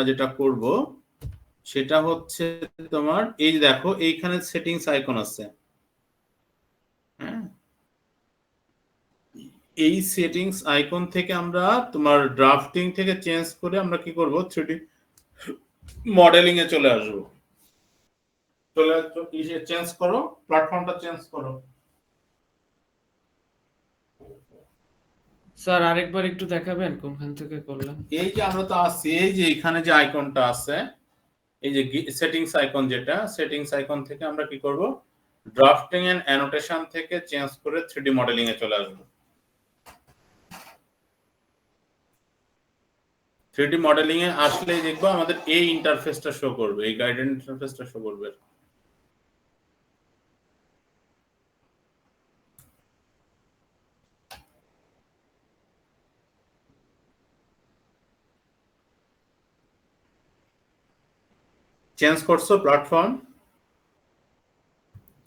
যেটা করব সেটা হচ্ছে তোমার এই যে দেখো এইখানে সেটিংস আইকন আছে, হ্যাঁ, এই সেটিংস আইকন থেকে আমরা তোমার ড্রাফটিং থেকে চেঞ্জ করে আমরা কি করব 3D মডেলিং এ চলে আসবো। চলে আসো, ইসে চেঞ্জ করো, প্ল্যাটফর্মটা চেঞ্জ করো। স্যার আরেকবার একটু দেখাবেন কোনখান থেকে করলেন? এই যে আমরা তো আছি, এই যে এখানে যে আইকনটা আছে, এই যে সেটিংস আইকন, যেটা সেটিংস আইকন থেকে আমরা কি করব, ড্রাফটিং এন্ড অ্যানোটেশন থেকে চেঞ্জ করে 3D মডেলিং এ চলে আসবো। 3D মডেলিং এ আসলেই দেখবো আমাদের এই ইন্টারফেসটা শো করবে, এই গাইডেন্স ইন্টারফেসটা শো করবে। চেঞ্জ করছো প্ল্যাটফর্ম?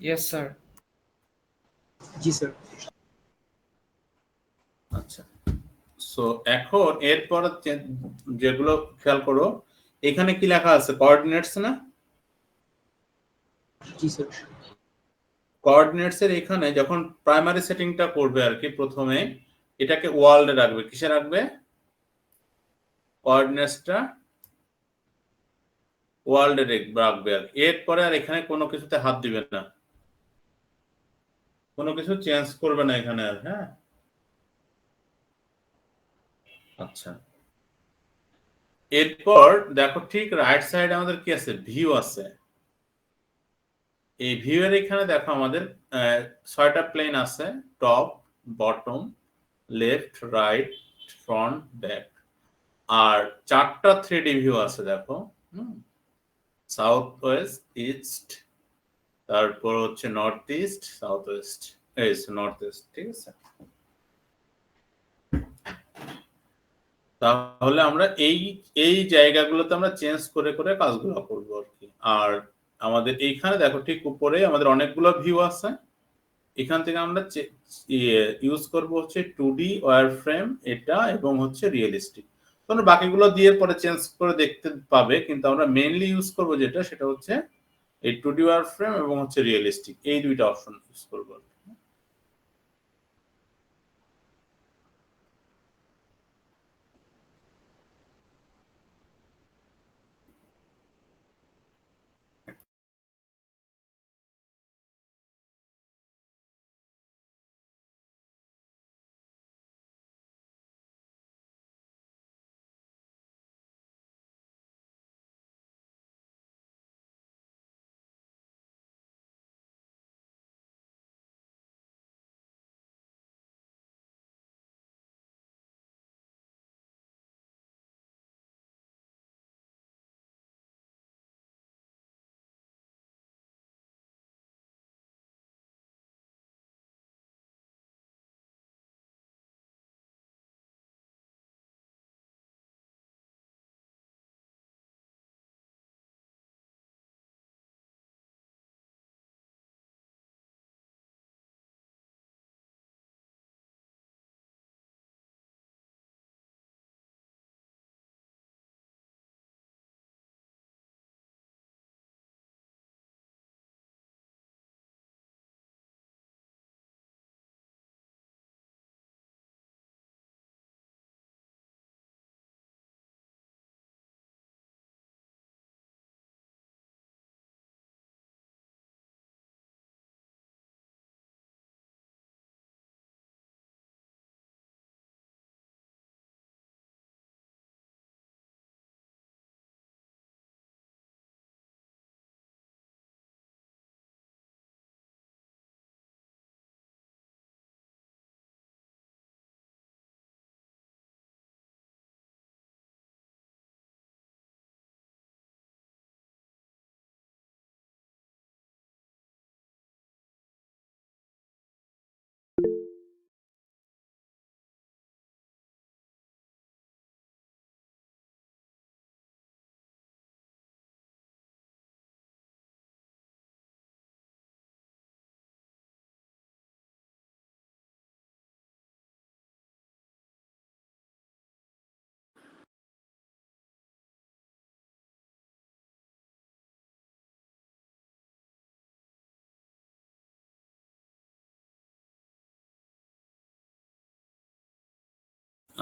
Yes sir. জি স্যার। আচ্ছা, সো এখন এরপর যেগুলো খেয়াল করো, এখানে কি লেখা আছে, কোঅর্ডিনেটস না? জি স্যার। কোঅর্ডিনেটস এর এখানে যখন প্রাইমারি সেটিংটা করবে আর কি, প্রথমে এটাকে ওয়ার্ল্ডে রাখবে। কিসে রাখবে? কোঅর্ডিনেটসটা ওয়ার্ল্ডে রাখবে। আর এরপরে আর এখানে কোনো কিছুতে হাত দিবে না, কোনো কিছু চেঞ্জ করবে না এখানে আর। হ্যাঁ, আচ্ছা, এরপর দেখো ঠিক রাইট সাইডে আমাদের কি আছে, ভিউ আছে। এই ভিউ এর এখানে দেখো আমাদের 6টা প্লেন আছে, top, bottom, left, right, front, back. আর 4টা 3D ভিউ আছে দেখো, সাউথ ওয়েস্ট, ইস্ট, তারপর হচ্ছে নর্থ ইস্ট, সাউথ ওয়েস্ট, এই নর্থ ইস্ট, ঠিক আছে। তাহলে আমরা এই এই জায়গাগুলোতে আমরা চেঞ্জ করে করে কাজগুলো করবো আর কি। আর আমাদের এইখানে দেখো ঠিক উপরে আমাদের অনেকগুলো ভিউ আছে, এখান থেকে আমরা ইউজ করব হচ্ছে 2D ওয়্যার ফ্রেম এটা, এবং হচ্ছে রিয়েলিস্টিক। তোমরা বাকিগুলো দিয়ে পরে চেঞ্জ করে দেখতে পাবে, কিন্তু আমরা মেইনলি ইউজ করব যেটা, সেটা হচ্ছে এই 2D ওয়্যার ফ্রেম এবং হচ্ছে রিয়েলিস্টিক, এই দুইটা অপশন ইউজ করবো।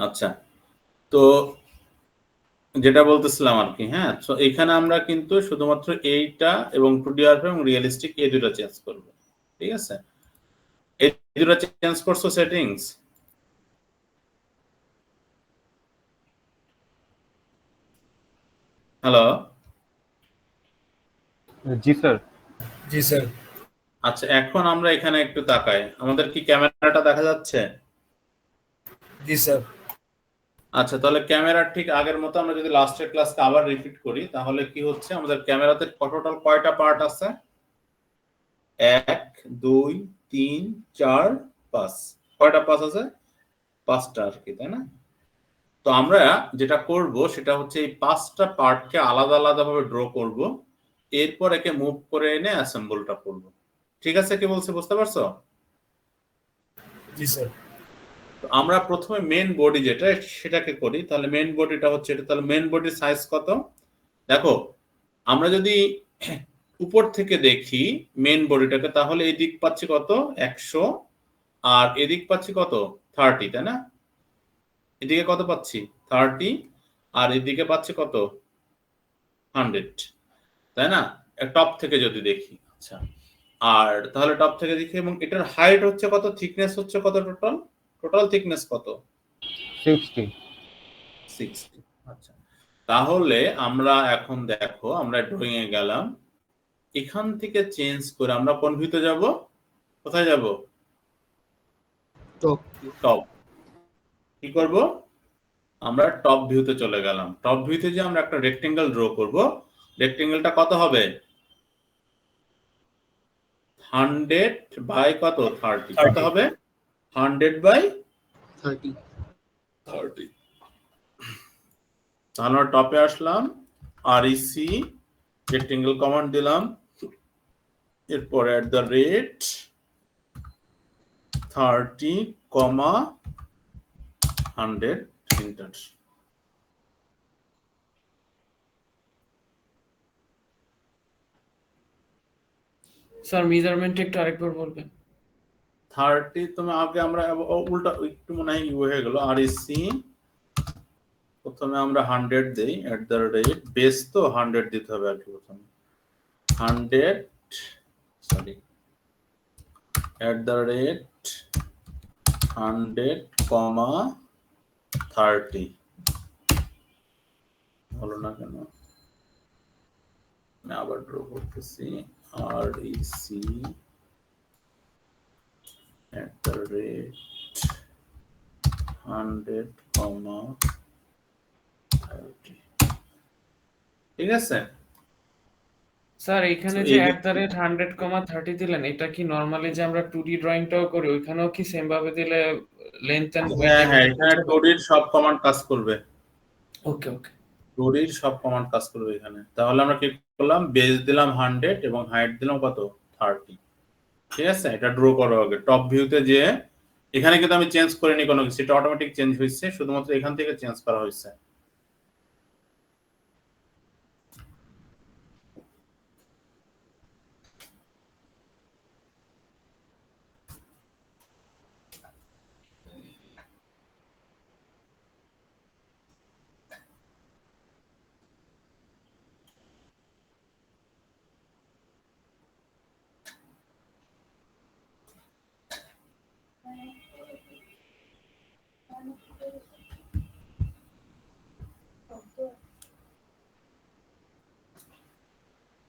আচ্ছা, তো যেটা বলতেছিলাম আর কি, হ্যাঁ, তো এখানে আমরা কিন্তু শুধুমাত্র এইটা এবং 2D এবং রিয়েলিস্টিক এই দুটো চেঞ্জ করব, ঠিক আছে? এই দুটো চেঞ্জ করছো সেটিংস? হ্যালো? জি স্যার। जी सर। আচ্ছা, এখন আমরা এখানে একটু তাকাই, আমাদের কি ক্যামেরাটা দেখা যাচ্ছে? जी सर। আচ্ছা, তাহলে ক্যামেরার ঠিক আগের মতো আমরা যদি লাস্টের ক্লাসকে আবার রিপিট করি, তাহলে কি হচ্ছে, আমাদের ক্যামেরাতে টোটাল কয়টা পার্ট আছে? 1 2 3 4 5। কয়টা পাস আছে? 5টা আর কি, তাই না? তো আমরা যেটা করব সেটা হচ্ছে এই 5টা পার্টকে আলাদা আলাদা ভাবে ড্র করব, এরপর একে মুভ করে এনে অ্যাসেম্বলটা করব। ঠিক আছে, কি বলছে বুঝতে পারছো? जी सर। তো আমরা প্রথমে মেইন বডি যেটা সেটাকে করি, তাহলে মেইন বডিটা হচ্ছে এটা, তাহলে মেইন বডির সাইজ কত? দেখো, আমরা যদি উপর থেকে দেখি মেইন বডিটাকে, তাহলে এই দিক পাচ্ছি কত? 100, আর এদিক পাচ্ছি কত? 30, তাই না? এদিকে কত পাচ্ছি? 30, আর এদিকে পাচ্ছি কত? 100, তাই না? টপ থেকে যদি দেখি, আচ্ছা, আর তাহলে টপ থেকে দেখি, এবং এটার হাইট হচ্ছে কত, থিকনেস হচ্ছে কত, টোটাল থিকনেস কত? 60। 60। আচ্ছা, তাহলে আমরা এখন দেখো, আমরা ড্রয়িং এ গেলাম, এখান থেকে চেঞ্জ করে আমরা কোন ভিউতে যাব? কোথায় যাব? टॉप। টপ। কি করব? আমরা টপ ভিউতে চলে গেলাম। টপ ভিউতে যে আমরা একটা রেক্টেঙ্গেল ড্র করব, রেক্টেঙ্গেলটা কত হবে? 100 বাই কত? 30। কত হবে? 100 বাই 30। 30। তাহলে আমরা টপে আসলাম, REC রেক্টেঙ্গেল কমান্ড দিলাম, এরপর @ 30, 100 এন্টার। স্যার মেজারমেন্ট একটু আরেকবার বলবেন? 30, তুমি আগে আমরা উল্টা একটু মনে হয় হয়ে গেল। REC প্রথমে আমরা 100 দেই, @ বেস তো 100 দিতে হবে আর কি, প্রথমে 100, সরি, @ 100, 30 হলো না কেন? আমি আবার ড্র করতেছি, REC @ 100, 30। ঠিক আছে? স্যার এখানে So, যে এই @100, 30 দিলেন, এটা কি নরমালি যে আমরা 2D ড্রয়িংটাও করি ওইখানেও কি সেম ভাবে দিলে লেন্থ এন্ড হ্যাঁ হ্যাঁ, উইডথ? এখানে টুডির সব কমান্ড কাজ করবে, ওকে ওকে। টুডির সব কমান্ড কাজ করবে এখানে। তাহলে আমরা কি করলাম, বেস দিলাম 100 এবং হাইট দিলাম কত? 30। ঠিক আছে, এটা ড্র করো আগে টপ ভিউতে, যে এখানে কিন্তু আমি চেঞ্জ করিনি কোনো কিছু, এটা অটোমেটিক চেঞ্জ হয়েছে, শুধুমাত্র এখান থেকে চেঞ্জ করা হয়েছে।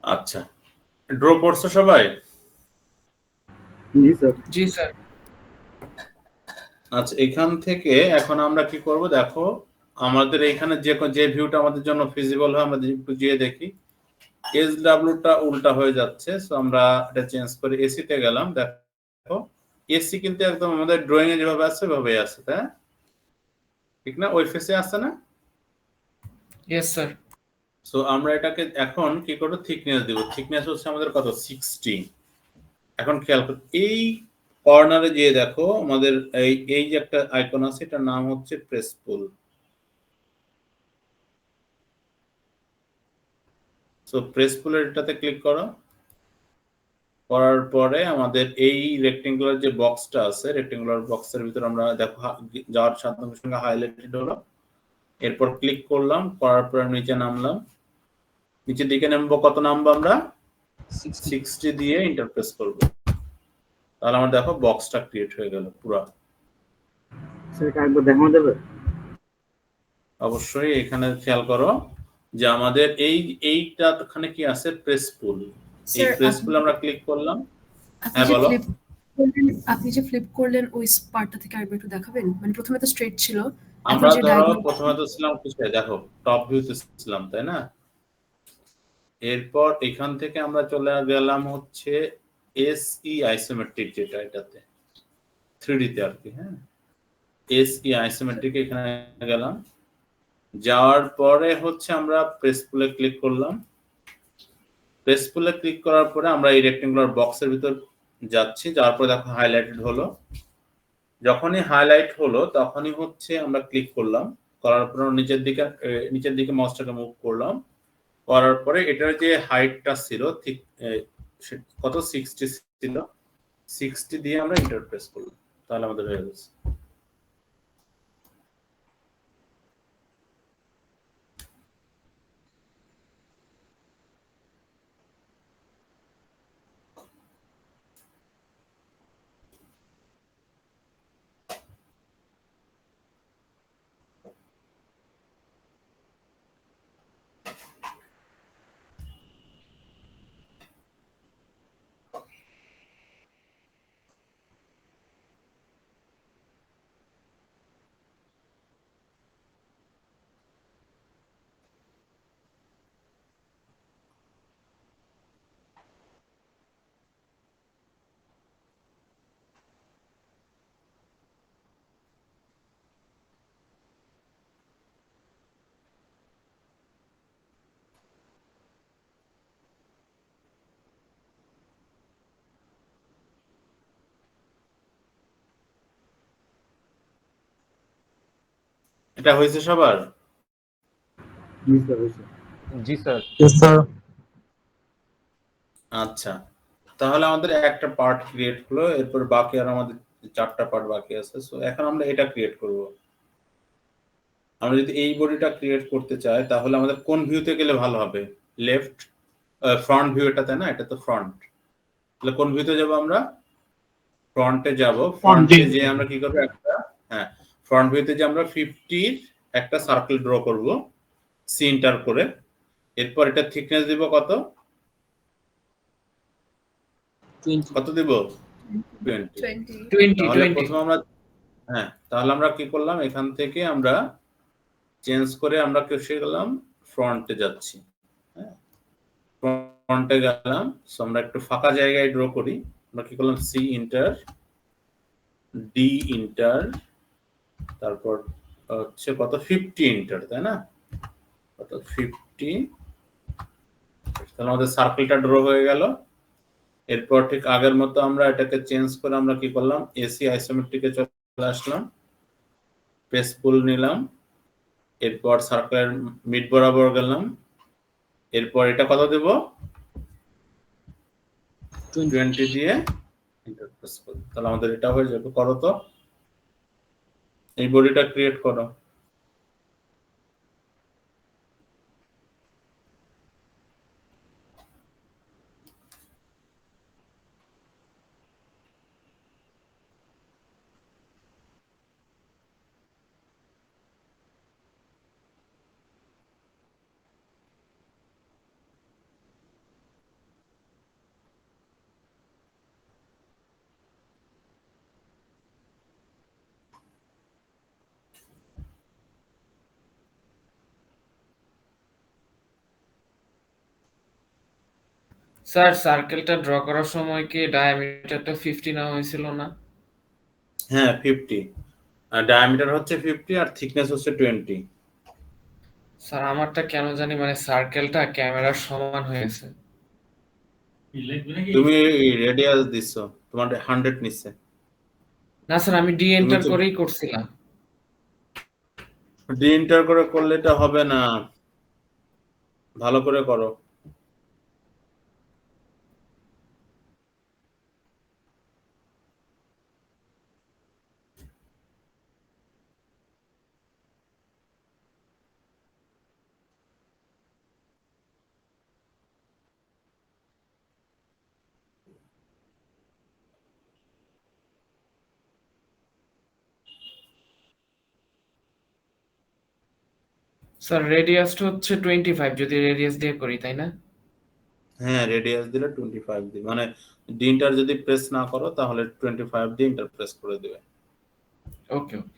আচ্ছা, ড্র করছো সবাই? জি স্যার। জি স্যার। আচ্ছা, এখান থেকে এখন আমরা কি করব, দেখো আমাদের এখানে যে ভিউটা আমাদের জন্য ফিজিবল হয়, আমরা একটু যেয়ে দেখি। SW টা উল্টা হয়ে যাচ্ছে, সো আমরা এটা চেঞ্জ করে AC তে গেলাম। দেখো AC কিন্তু একদম আমাদের ড্রয়িং এ যেভাবে আছে ওইভাবেই আছে, তাই না? ঠিক না? ওই ফেসে আছে না? Yes sir. সো আমরা এটাকে এখন কি করব, থিকনেস দিব। থিকনেস হচ্ছে আমাদের কত? 60। এখন খেয়াল করো, এই কর্নারে গিয়ে দেখো আমাদের এই যে একটা আইকন আছে, এটার নাম হচ্ছে প্রেস পুল। সো প্রেস পুলের এটাতে ক্লিক করো। করার পরে আমাদের এই রেক্টেঙ্গুলার যে বক্সটা আছে, রেক্টেঙ্গুলার বক্সের ভিতর আমরা দেখো যাওয়ার সাথে সঙ্গে হাইলাইটেড হলো। এরপর ক্লিক করলাম, করার পরে নিচে নামলাম, নিচের দিকে নামবো, কত নামবো আমরা 60 দিয়ে ইন্টারপ্রেস করব, তাহলে আমার দেখো বক্সটা ক্রিয়েট হয়ে গেল পুরো। স্যার এটা একবার দেখানো যাবে? অবশ্যই এখানে খেয়াল করো যে আমাদের এইটা ওখানে কি আছে, প্রেস পুল। এই স্যার, প্রেস পুল আমরা ক্লিক করলাম। আপনি হ্যাঁ যে বলো। ফ্লিপ করলেন ওই পার্টটা থেকে আরেকবার একটু দেখাবেন? মানে প্রথমে তো স্ট্রেট ছিল, এখন আমরা যে ধরো diagonal- প্রথমে তো ছিলাম কিসে, দেখো টপ ভিউতে ছিলাম, তাই না? এরপর এখান থেকে আমরা চলে গেলাম হচ্ছে এসই আইসোমেট্রিক, যেটা এটাতে 3D তে আর কি। হ্যাঁ, এসই আইসোমেট্রিক এখানে গেলাম, যাওয়ার পরে হচ্ছে আমরা প্রেস পুলে ক্লিক করলাম। প্রেস পুলে ক্লিক করার পরে আমরা এই রেক্টেঙ্গুলার বক্সের ভিতর যাচ্ছি, যাওয়ার পরে দেখো হাইলাইটেড হলো। যখনই হাইলাইট হলো তখনই হচ্ছে আমরা ক্লিক করলাম, করার পরে নিচের দিকে মাউসটাকে মুভ করলাম, করার পরে এটার যে হাইটটা ছিল ঠিক কত 60 ছিল, 60 দিয়ে আমরা ইন্টারপ্রেস করলাম, তাহলে আমাদের হয়ে গেছে। এটা হয়েছে সবার? জি স্যার হয়েছে। জি স্যার। Yes, sir. আচ্ছা, তাহলে আমাদের একটা পার্ট ক্রিয়েট হলো, এরপর বাকি আর আমাদের 4টা পার্ট বাকি আছে। সো এখন আমরা এটা ক্রিয়েট করব। আমরা যদি এই বডিটা ক্রিয়েট করতে চাই তাহলে আমাদের কোন ভিউতে গেলে ভালো হবে? লেফট, ফ্রন্ট ভিউ এটা, তাই না? এটা তো ফ্রন্ট, তাহলে কোন ভিউতে যাব আমরা? ফ্রন্টে যাব। ফ্রন্টে যে আমরা কি করব, একটা ফ্রন্ট ভিউতে যে আমরা 50 একটা সার্কেল ড্র করব সেন্টার করে। এরপর এটা থিকনেস দিব কত? 20 কত দিব? 20। 20 তাহলে প্রথমে আমরা তাহলে আমরা কি করলাম, এখান থেকে আমরা চেঞ্জ করে আমরা কিসে গেলাম, ফ্রন্টে যাচ্ছি। হ্যাঁ, ফ্রন্টে গেলাম। সো আমরা একটু ফাঁকা জায়গায় ড্র করি। আমরা কি করলাম, সি ইন্টার, ডি ইন্টার, তারপর হচ্ছে কত 50 ইন্টার, তাই না? কত 50। তাহলে আমাদের সার্কেলটা ড্র হয়ে গেল। এরপর ঠিক আগের মতো আমরা এটাকে চেঞ্জ করে আমরা কি করলাম, এসি আইসোমেট্রিকে চলে আসলাম, প্রেস পুল নিলাম, এরপর সার্কেলের মিড বরাবর গেলাম। এরপর এটা কত দেব, 20 দিয়ে ইন্টারপ্রেস করব, তাহলে আমাদের এটা হয়ে যাবে। করো তো, এই বডিটা ক্রিয়েট করো। স্যার, সার্কেলটা ড্র করার সময় কি ডায়ামিটারটা 50 নেওয়া হয়েছিল না? হ্যাঁ 50, আর ডায়ামিটার হচ্ছে 50 আর থিকনেস হচ্ছে 20। স্যার, আমারটা কেন জানি মানে সার্কেলটা ক্যামেরার সমান হয়েছে। তুমি রেডিয়াস দিছো, তোমার 100 নিচ্ছে। না স্যার, আমি ডি এন্টার তো- করেই করছিলাম। ডি এন্টার করে করলে এটা হবে না, ভালো করে করো। স্যার রেডিয়াসটা হচ্ছে 25 যদি রেডিয়াস দিয়ে করি, তাই না? হ্যাঁ, রেডিয়াস দিলে 25 দিবে, মানে ডি ইন্টার যদি প্রেস না করো তাহলে 25 দিয়ে ইন্টার প্রেস করে দিবে। ওকে ওকে।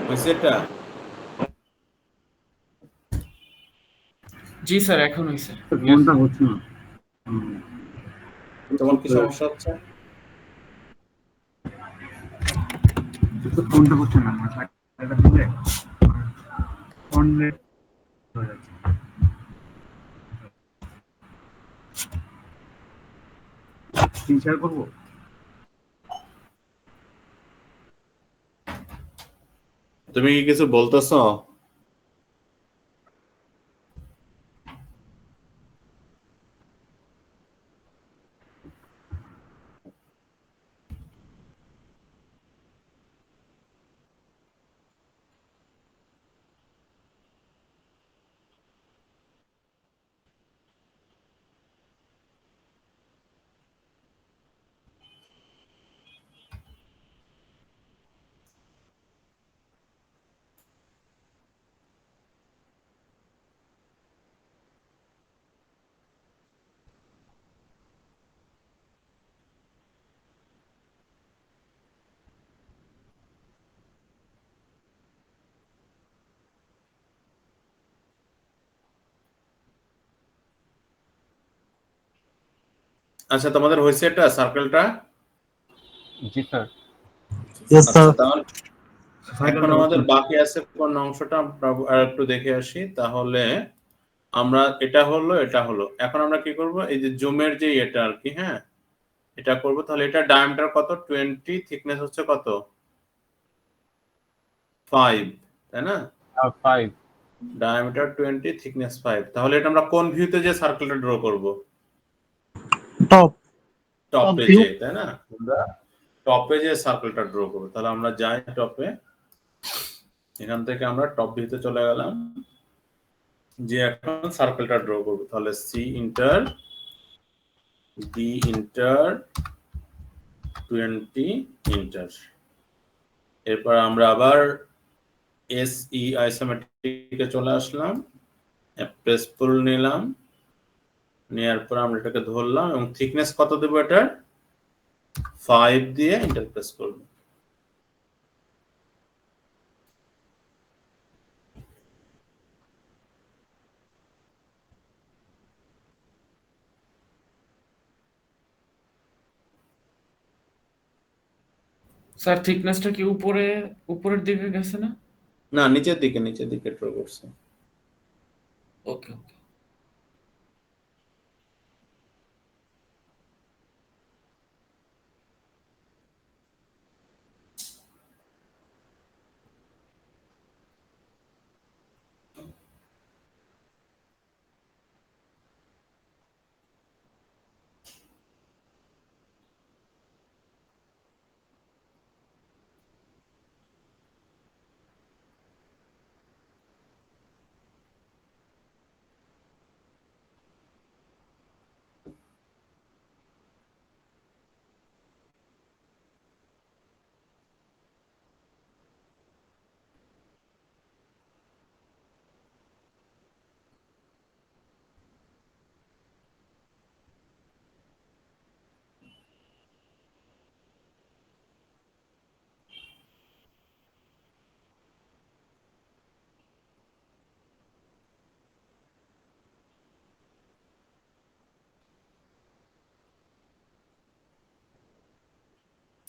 হয়েছে এটা? জি স্যার, এখন হইছে। ফোনটা হচ্ছে না। তোমার কি সমস্যা হচ্ছে? ফোনটা হচ্ছে না, এটা দিলে ফোন রেট হয়ে যাচ্ছে। স্ক্রিন শেয়ার করবো? তুমি কি কিছু বলতেছো? আচ্ছা, তোমাদের হয়েছে এটা সার্কেলটা? জি স্যার। আচ্ছা, তাহলে এখন আমাদের বাকি আছে কোন অংশটা আমরা আর একটু দেখে আসি। তাহলে আমরা এটা হলো, এখন আমরা কি করব, এই যে জুমের যে এটা আর কি, হ্যাঁ এটা করব। তাহলে এটা ডায়ামিটার কত? 20, থিকনেস হচ্ছে কত? 5, তাই না? 5। Diameter 20, thickness 5। তাহলে এটা আমরা কোন ভিউতে যে সার্কেলটা ড্র করব? টপে যে, তাই না? আমরা টপে যে সার্কেলটা ড্র করব। তাহলে আমরা যাই টপে, এখান থেকে আমরা টপ ভিউতে চলে গেলাম, যে এখন সার্কেলটা ড্র করব। তাহলে C enter D enter 20 enter, এরপর আমরা আবার এস ই আইসোমেট্রিকে চলে আসলাম, প্রেস পুল নিলাম, নেওয়ার পর আমরা এটাকে ধরলাম এবং থিকনেস কত দেব? এটা 5 দিয়ে ইন্টার প্রেস করব। স্যার থিকনেসটা কি উপরের দিকে গেছে না? না, নিচের দিকে ড্র করছে। ওকে ওকে।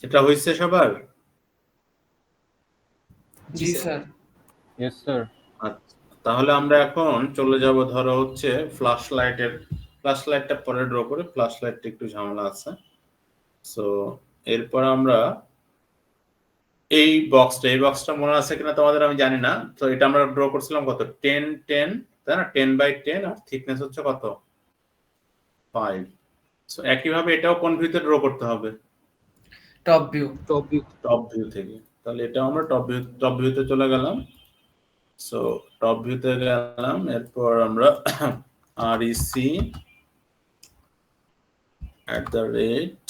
এটা হইছে সবার? জি স্যার। Yes sir. আচ্ছা, তাহলে আমরা এখন চলে যাব, ধরো হচ্ছে ফ্ল্যাশ লাইটটা পরে ড্র করে, ফ্ল্যাশ লাইটটা একটু ঝামেলা আছে। সো এরপর আমরা এই বক্সটা মনে আছে কিনা তোমাদের আমি জানি না। তো এটা আমরা ড্র করছিলাম কত? 10, 10, তাই না? 10 বাই 10, আর থিকনেস হচ্ছে কত? 5। সো একইভাবে এটাও কোন ভিউতে ড্র করতে হবে? Top view. Top view. Top view থেকে। তাহলে এটা আমরা টপ ভিউতে চলে গেলাম। সো টপ ভিউতে গেলাম, এরপর আমরা REC @10,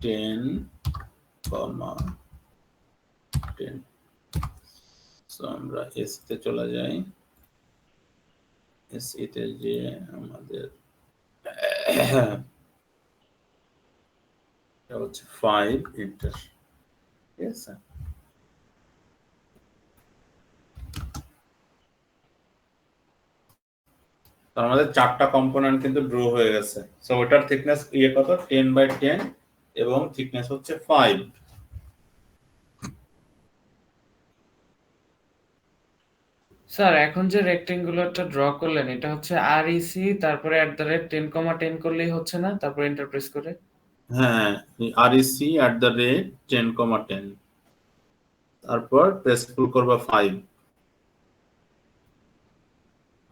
10। সো আমরা SE তে চলে যাই। SE তে যে আমাদের এটা হচ্ছে 5 এন্টার। ঠিক আছে? তো আমাদের 4টা কম্পোনেন্ট কিন্তু ড্র হয়ে গেছে। সো ওটার থিকনেস কত? 10/10 এবং থিকনেস হচ্ছে 5। স্যার এখন যে রেক্টেঙ্গুলারটা ড্র করলেন এটা হচ্ছে REC তারপরে @10,10 করলেই হচ্ছে না, তারপর এন্টার প্রেস করে? হ্যাঁ, REC @10,10 তারপর প্রেস পুল করবা 5।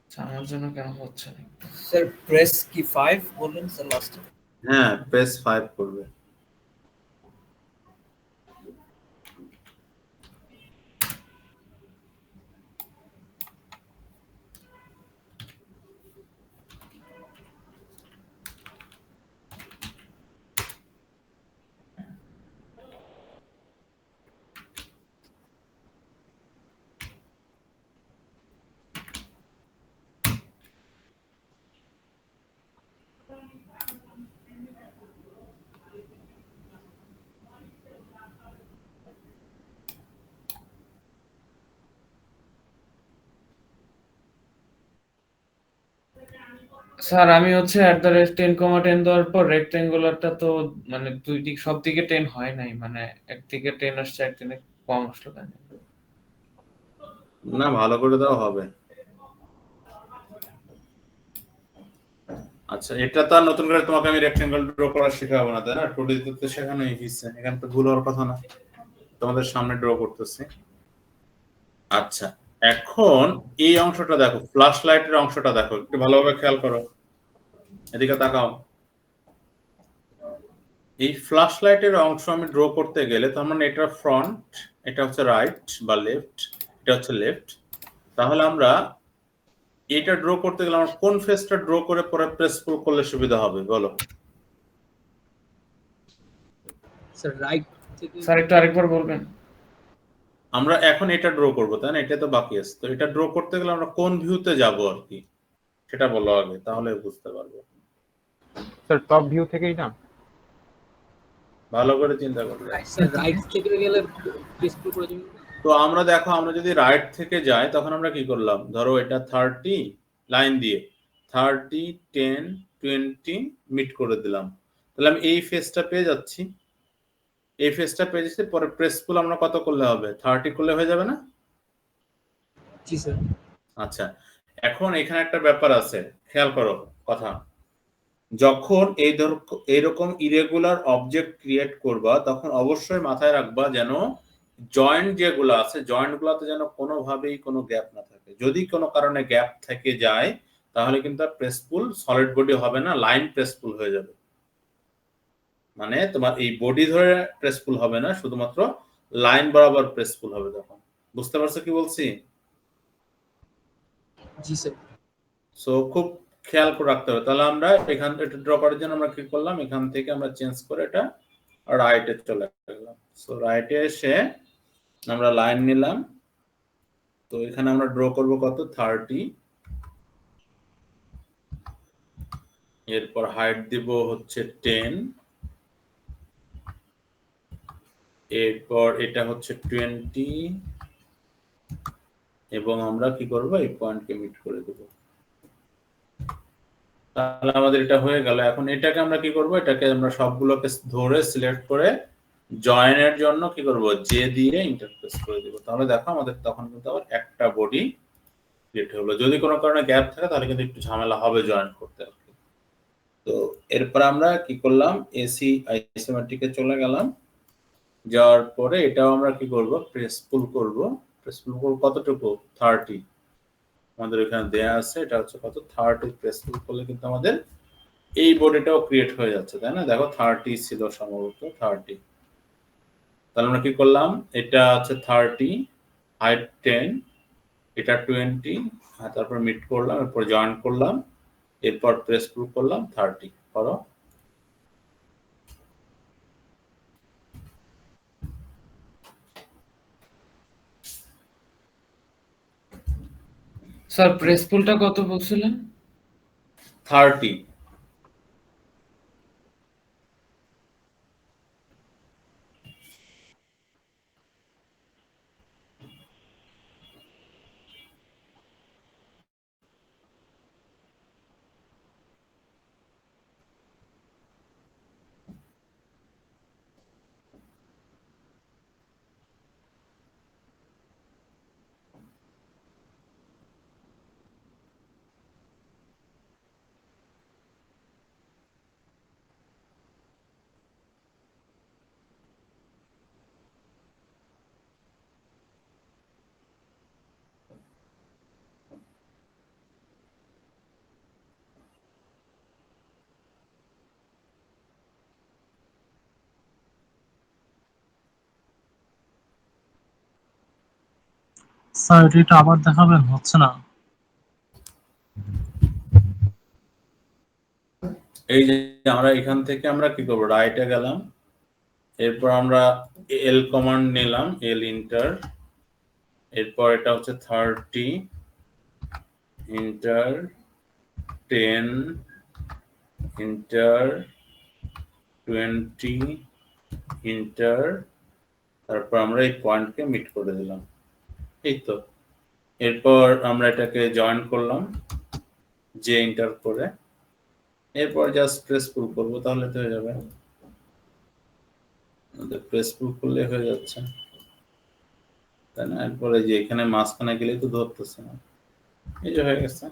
আচ্ছা, আমার জন্য কেন হচ্ছে না? Sir, press key 5 বললেন স্যার লাস্টে। হ্যাঁ, প্রেস 5 করবে। স্যার আমি হচ্ছে @10,10 দেওয়ার পর রেক্টেঙ্গুলারটা তো মানে দুই দিক সব দিকে 10 হয় নাই, মানে একদিকে 10 আসছে একদিকে কম আসলো কেন? না, ভালো করে দেওয়া হবে। আচ্ছা, এটা তো আর নতুন করে তোমাকে আমি রেক্টেঙ্গল ড্র করা শেখাবো না, তাই না? 2D তে তো শেখানোই হয়েছে, এখানে তো ভুল হওয়ার কথা না। তোমাদের সামনে ড্র করতেছি। আচ্ছা, এখন এই অংশটা দেখো, ফ্ল্যাশ লাইটের অংশটা দেখো, একটু ভালোভাবে খেয়াল করো, এদিকে তাকাও। এই ফ্ল্যাশ লাইটের অংশ আমি ড্র করতে গেলে তার মানে এটা ফ্রন্ট, এটা হচ্ছে রাইট বা লেফট, এটা হচ্ছে লেফট। তাহলে আমরা এটা ড্র করতে গেলে আমরা কোন ফেসটা ড্র করে পরে প্রেস পুল করলে সুবিধা হবে বলো? স্যার রাইট থেকে। স্যার একটু আরেকবার বলবেন? আমরা এখন এটা ড্র করব, তাই না? এটা তো বাকি আছে। তো এটা ড্র করতে গেলে আমরা কোন ভিউতে যাব আর কি, সেটা বলো আগে, তাহলে বুঝতে পারবো। স্যার টপ ভিউ থেকেই না? ভালো করে চিন্তা করবে। স্যার রাইট থেকে গেলে প্রেস করে দিন। তো আমরা দেখো, আমরা যদি রাইট থেকে যাই তখন আমরা কি করলাম, ধরো এটা 30 লাইন দিয়ে 30, 10, 20 মিট করে দিলাম। তাহলে আমি এই ফেসটা পেয়ে যাচ্ছি, এই ফেসটা পেয়ে যাচ্ছি। পরে প্রেস পুল আমরা কত করলে হবে? 30 করলে হয়ে যাবে না? জি স্যার। আচ্ছা, এখন এখানে একটা ব্যাপার আছে, খেয়াল করো কথা। যখন এইরকম ইরেগুলার অবজেক্ট ক্রিয়েট করবা তখন অবশ্যই মাথায় রাখবা যেন জয়েন্ট যেগুলো আছে জয়েন্টগুলোতে যেন কোনোভাবেই কোনো গ্যাপ না থাকে। যদি কোনো কারণে গ্যাপ থেকে যায় তাহলে কিন্তু প্রেস পুল সলিড বডি হবে না, লাইন প্রেস পুল হয়ে যাবে। মানে তোমার এই বডি ধরে প্রেস পুল হবে না, শুধুমাত্র লাইন বরাবর প্রেস পুল হবে। তখন বুঝতে পারছো কি বলছি? জি স্যার। সো খুব খেয়াল করে রাখতে হবে। তাহলে আমরা এখান থেকে ড্র করার জন্য আমরা কি করলাম, এখান থেকে আমরা চেঞ্জ করে এটা রাইটে চলে গেলাম। সো রাইটে এসে আমরা লাইন নিলাম। তো এখানে আমরা ড্র করব কত? 30। এরপর হাইট দিব হচ্ছে 10। এরপর এটা হচ্ছে 20 এবং আমরা কি করব, এই পয়েন্টকে মিট করে দেব। তাহলে আমাদের এটা হয়ে গেল। এখন এটাকে আমরা কি করব, এটাকে আমরা সবগুলোকে ধরে সিলেক্ট করে জয়েনের জন্য কি করব, জে দিয়ে ইন্টারফেস করে দেব। তাহলে দেখো আমাদের তখন কিন্তু আবার একটা বডি ক্রিয়েট হলো। যদি কোনো কারণে গ্যাপ থাকে তাহলে কিন্তু একটু ঝামেলা হবে জয়েন করতে আর কি। তো এরপর আমরা কি করলাম, এসি আইসোমেট্রিকে চলে গেলাম। যাওয়ার পরে এটাও আমরা কি করব, প্রেস পুল করব। প্রেস পুল করব কতটুকু? 30 আমাদের এখানে দেয়া আছে। এটা হচ্ছে কত? 30 প্রেস পুল করলে কিন্তু আমাদের এই বডিটাও ক্রিয়েট হয়ে যাচ্ছে, তাই না? দেখো 30 ছিল সম্ভবত 30। তাহলে আমরা কি করলাম, এটা হচ্ছে 30, হাইট 10, এটা 20, আর তারপর মিট করলাম, এরপর জয়েন করলাম, এরপর প্রেস পুল করলাম 30 করো। স্যার প্রেস পুলটা কত বলছিলেন? 30। স্যার এটা আবার দেখাবেন, হচ্ছে না। এই যে আমরা এখান থেকে আমরা কি করবো, রাইটে গেলাম, এরপর আমরা এল কমান্ড নিলাম, এল ইন্টার, এরপর এটা হচ্ছে 30 ইন্টার 10 ইন্টার 20 ইন্টার, তারপর আমরা এই পয়েন্টকে মিট করে দিলাম, এই তো। এরপর আমরা এটাকে জয়েন করলাম জে ইন্টার করে, এরপর জাস্ট প্রেস পুল করবো, তাহলে তো হয়ে যাবে। প্রেস পুল করলে হয়ে যাচ্ছে, তাই না? এরপরে যে এখানে মাঝখানে গেলে তো ধরতেছে না, এই যে হয়ে গেছে।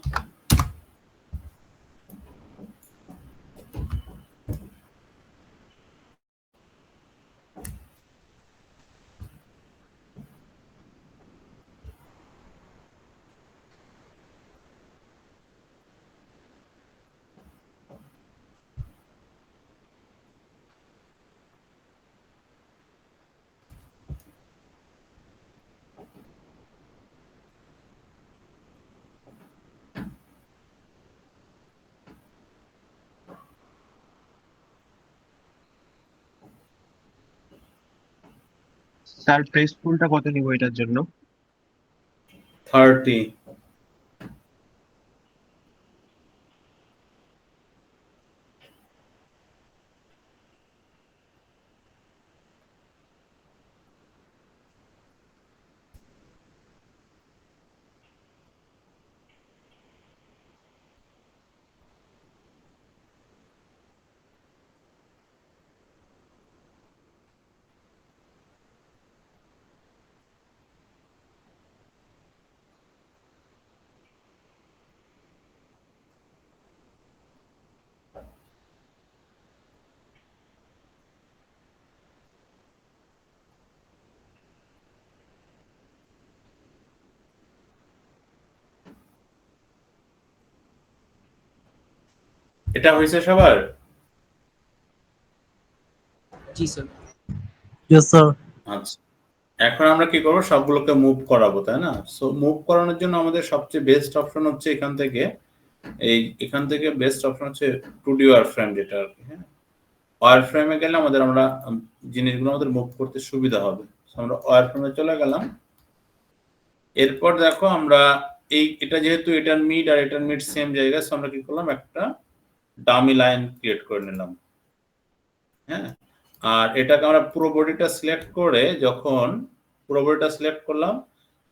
স্যার প্রেস পুলটা কত নিব এটার জন্য? 30। এটা হয়েছে সবার? জি স্যার। Yes sir. আচ্ছা, এখন আমরা কি করবো, সবগুলোকে মুভ করাবো, তাই না? সো মুভ করানোর জন্য আমাদের সবচেয়ে বেস্ট অপশন হচ্ছে এখান থেকে বেস্ট অপশন হচ্ছে 2D ওয়ার ফ্রেম, যেটা আর কি। হ্যাঁ, ওয়ার ফ্রেমে গেলে আমরা জিনিসগুলো আমাদের মুভ করতে সুবিধা হবে। আমরা ওয়ার ফ্রেমে চলে গেলাম, এরপর দেখো আমরা এটা যেহেতু এটার মিড আর এটার মিড সেম জায়গায়, সো আমরা কি করলাম, একটা ডামি লাইন ক্রিয়েট করে নিলাম। হ্যাঁ, আর এটাকে আমরা পুরো বডিটা সিলেক্ট করে, যখন পুরো বডিটা সিলেক্ট করলাম,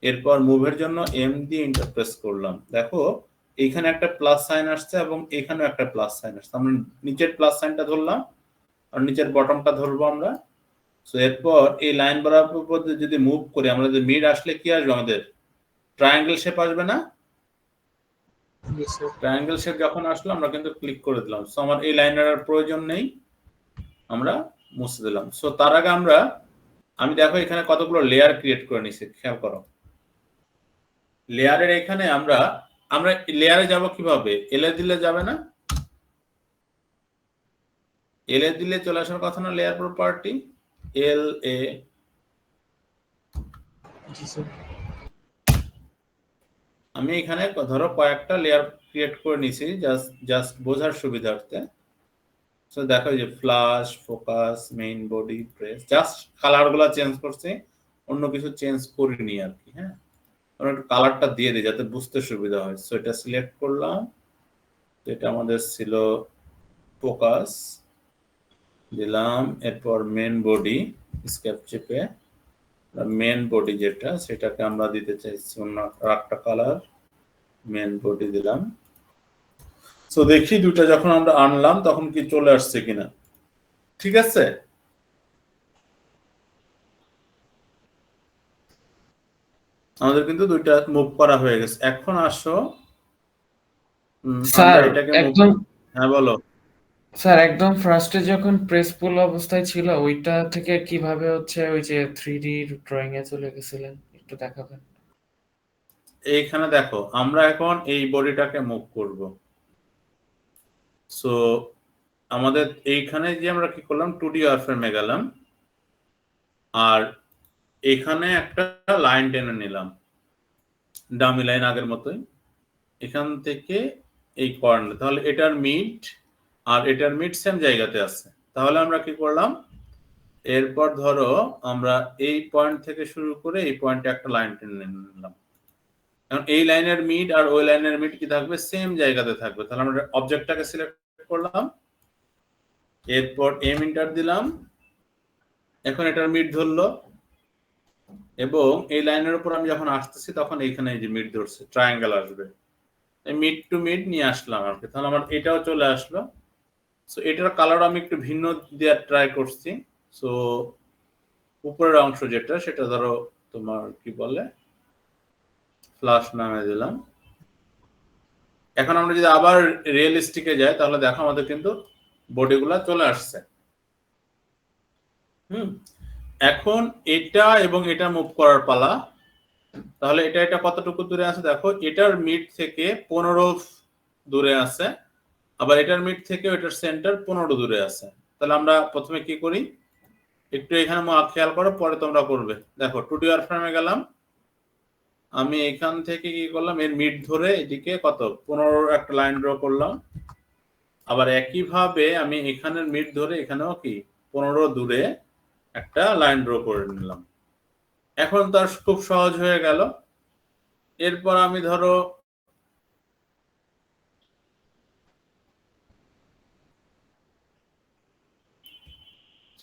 এরপর মুভের জন্য এম দিয়ে ইন্টারপ্রেস করলাম, দেখো এইখানে একটা প্লাস সাইন আসছে এবং এখানেও একটা প্লাস সাইন আসছে। আমরা নিচের প্লাস সাইনটা ধরলাম আর নিচের বটমটা ধরবো আমরা। সো এরপর এই লাইন বরাবর যদি মুভ করি, আমরা যদি মিড আসলে কি আসবে, আমাদের ট্রায়াঙ্গেল শেপ আসবে না? ট্রায়াঙ্গেল শেপ যখন আসলো আমরা কিন্তু ক্লিক করে দিলাম। সো আমার এই লাইনের আর প্রয়োজন নেই, আমরা মুছে দিলাম। সো তার আগে আমি দেখো এখানে কতগুলো লেয়ার ক্রিয়েট করে নিছি, খেয়াল করো। লেয়ারের এখানে আমরা লেয়ারে যাব কিভাবে, এলে দিলে যাবে না? এল এ দিলে চলে আসার কথা না লেয়ার প্রপার্টি, এল এ। জি স্যার। আমি এখানে ধরো কয়েকটা লেয়ার ক্রিয়েট করে নিছি জাস্ট বোঝার সুবিধার্থে। সো দেখো যে flash, focus, main body, press, just colour গুলা চেঞ্জ করছি, অন্য কিছু চেঞ্জ করিনি আর কি। হ্যাঁ, আমরা একটু কালারটা দিয়ে দিই যাতে বুঝতে সুবিধা হয়। সো এটা সিলেক্ট করলাম, এটা আমাদের ছিল ফোকাস, দিলাম। এরপর মেন বডি, স্কেপ চেপে মেন বডি যেটা সেটাকে আমরা দিতে চাইছি অন্য একটা কালার, মেন বডি দিলাম। সো দেখি দুটো যখন আমরা আনলাম তখন কি চলে আসছে কিনা। ঠিক আছে, আমাদের কিন্তু দুইটা মুভ করা হয়ে গেছে। এখন আসো স্যার আমরা এটাকে একদম, হ্যাঁ বলো। স্যার একদম ফার্স্টে যখন প্রেস পুল অবস্থায় ছিল ওইটা থেকে কিভাবে হচ্ছে ওই যে 3D ড্রয়িং এ চলে গেছিলেন একটু দেখাবেন? এইখানে দেখো আমরা এখন এই বডিটাকে মুভ করব। সো আমাদের এইখানে যে আমরা কি করলাম, 2D ওয়ারফ্রেমে গেলাম আর এখানে একটা লাইন টেনে নিলাম, ডামি লাইন আগের মতোই। এখান থেকে এই কর্নার, তাহলে এটার মিড আর এটার মিড সেম জায়গাতে আছে। তাহলে আমরা কি করলাম, এরপর ধরো আমরা এই পয়েন্ট থেকে শুরু করে এই পয়েন্টে একটা লাইন টেনে নিলাম। এখন এই লাইনের মিড আর ওই লাইনের মিড কি থাকবে, সেম জায়গাতে থাকবে। তাহলে আমরা অবজেক্টটাকে সিলেক্ট করলাম, এরপর এম ইন্টার দিলাম। এখন এটার মিড ধরলো এবং এই লাইনের উপর আমি যখন আসতেছি তখন এইখানে এই যে মিড ধরছে, ট্রায়াঙ্গেল আসবে, মিড টু মিড নিয়ে আসলাম আর কি। তাহলে আমার এটাও চলে আসলো। সো এটার কালার আমি একটু ভিন্ন দেওয়ার ট্রাই করছি। সো উপরের অংশ যেটা সেটা ধরো তোমার কি বলে ফ্লাশ নামে দিলাম। এখন আমরা যদি আবার রিয়েলিস্টিকে যাই তাহলে দেখো আমাদের কিন্তু বডিগুলা চলে আসছে। এখন এটা এবং এটা মুভ করার পালা। তাহলে এটা কতটুকু দূরে আছে দেখো, এটার মিড থেকে 15 দূরে আছে, আবার এটার মিড থেকে এটার সেন্টার 15 দূরে আছে। তাহলে আমরা প্রথমে কি করি, একটু এখানে খেয়াল করো, পরে তোমরা করবে। দেখো 2D ওয়ারফ্রেমে গেলাম, আমি এখান থেকে কি করলাম, এর মিড ধরে এদিকে কত 15 একটা লাইন ড্র করলাম। আবার একইভাবে আমি এখানের মিড ধরে এখানেও কি 15 দূরে একটা লাইন ড্র করে নিলাম। এখন তার খুব সহজ হয়ে গেল। এরপর আমি ধরো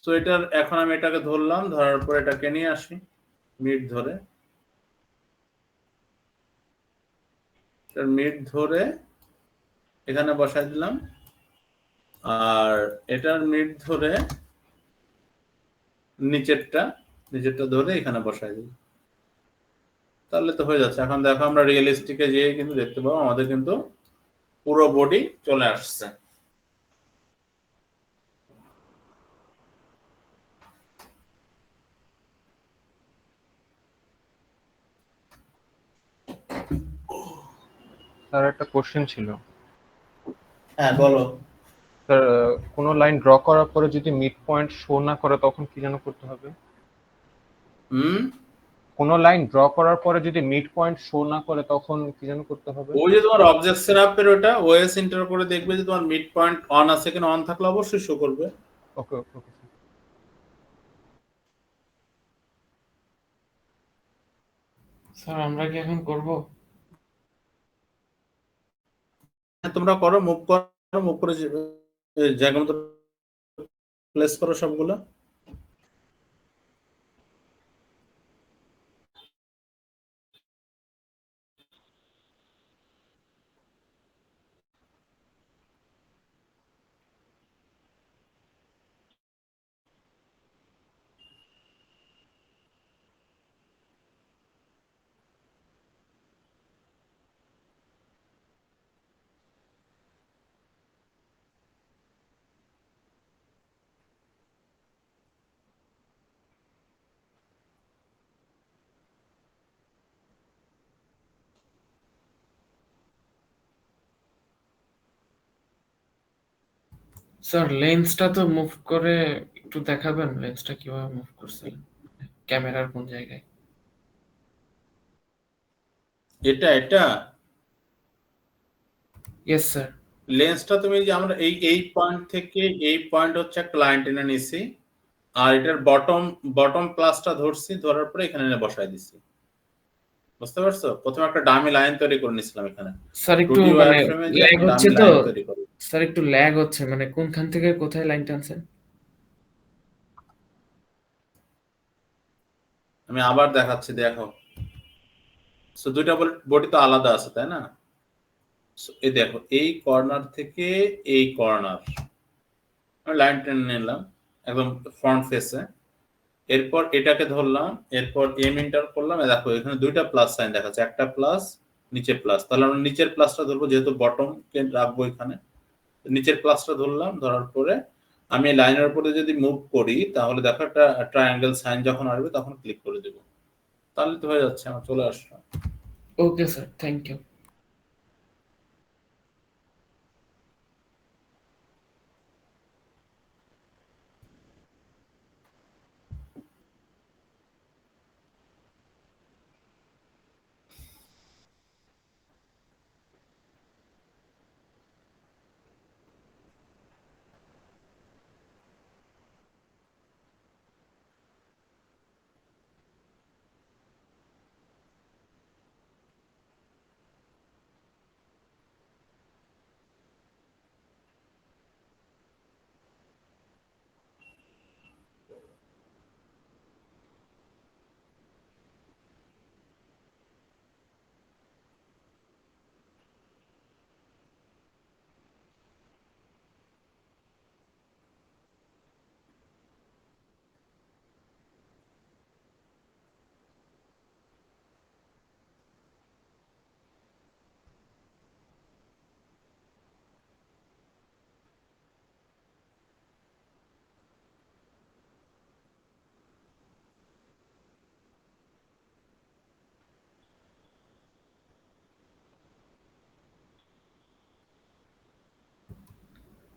তো এটার এখন আমি এটাকে ধরলাম, ধরার পর এটাকে নিয়ে আসি মিড ধরে, মিড ধরে এখানে বসাই দিলাম আর এটার মিড ধরে নিচেরটা ধরে এখানে বসাই দিই। তাহলে তো হয়ে যাচ্ছে। এখন দেখো আমরা রিয়েলিস্টিকে যেয়ে কিন্তু দেখতে পাবো আমাদের কিন্তু পুরো বডি চলে আসছে। স্যার একটা কোশ্চেন ছিল। হ্যাঁ বলো। স্যার কোনো লাইন ড্র করার পরে যদি মিড পয়েন্ট শো না করে তখন কি যেন করতে হবে? কোনো লাইন ড্র করার পরে যদি মিড পয়েন্ট শো না করে তখন কি যেন করতে হবে? ওই যে তোমার অবজেক্ট সেটআপের ওটা ওএস এন্টার করে দেখবে যে তোমার মিড পয়েন্ট অন আছে কিনা, অন থাকলে অবশ্যই শো করবে। ওকে ওকে ওকে। স্যার আমরা কি এখন করব? হ্যাঁ তোমরা করো, মুভ করে জায়গা মতো প্লেস করো সবগুলো। স্যার লেন্সটা তো মুভ করে একটু দেখাবেন লেন্সটা কিভাবে মুভ করছেন ক্যামেরার কোন জায়গায়? এটা ইয়েস স্যার। লেন্সটা তুমি যে আমরা এই পয়েন্ট থেকে এই পয়েন্ট হচ্ছে একটা লাইন টেনে নিছি, আর এটার বটম প্লাসটা ধরছি, ধরার পরে এখানে এনে বসাই দিছি। বুঝতে পারছো? প্রথমে একটা ডামি লাইন তৈরি করে নিছিলাম এখানে। স্যার একটু 2D মানে ওয়্যারফ্রেমে যে ল্যাগ একটা হচ্ছে ডামি তো লাইন তৈরি করে। স্যার, একটু ল্যাগ হচ্ছে, মানে কোনখান থেকে কোথায় লাইন টানছেন? আমি আবার দেখাচ্ছি, দেখো। সো দুইটা বডি তো আলাদা আছে, তাই না? So, এই দেখো, এই কর্নার থেকে এই কর্নার আমি লাইন টেনে নিলাম একদম ফ্রন্ট ফেসে। এরপর এটাকে ধরলাম, এরপর এম ইন্টার করলাম। দেখো এখানে দুইটা প্লাস সাইন দেখাচ্ছে, একটা প্লাস নিচে প্লাস, তাহলে আমরা নিচের প্লাসটা ধরবো, যেহেতু বটম কে রাখবো এখানে। নিচের প্লাসটা ধরলাম, ধরার পরে আমি লাইনের উপরে যদি মুভ করি, তাহলে দেখো একটা ট্রায়াঙ্গেল সাইন যখন আসবে তখন ক্লিক করে দেব, তাহলে তো হয়ে যাচ্ছে, আমার চলে আসলো। Okay sir, thank you.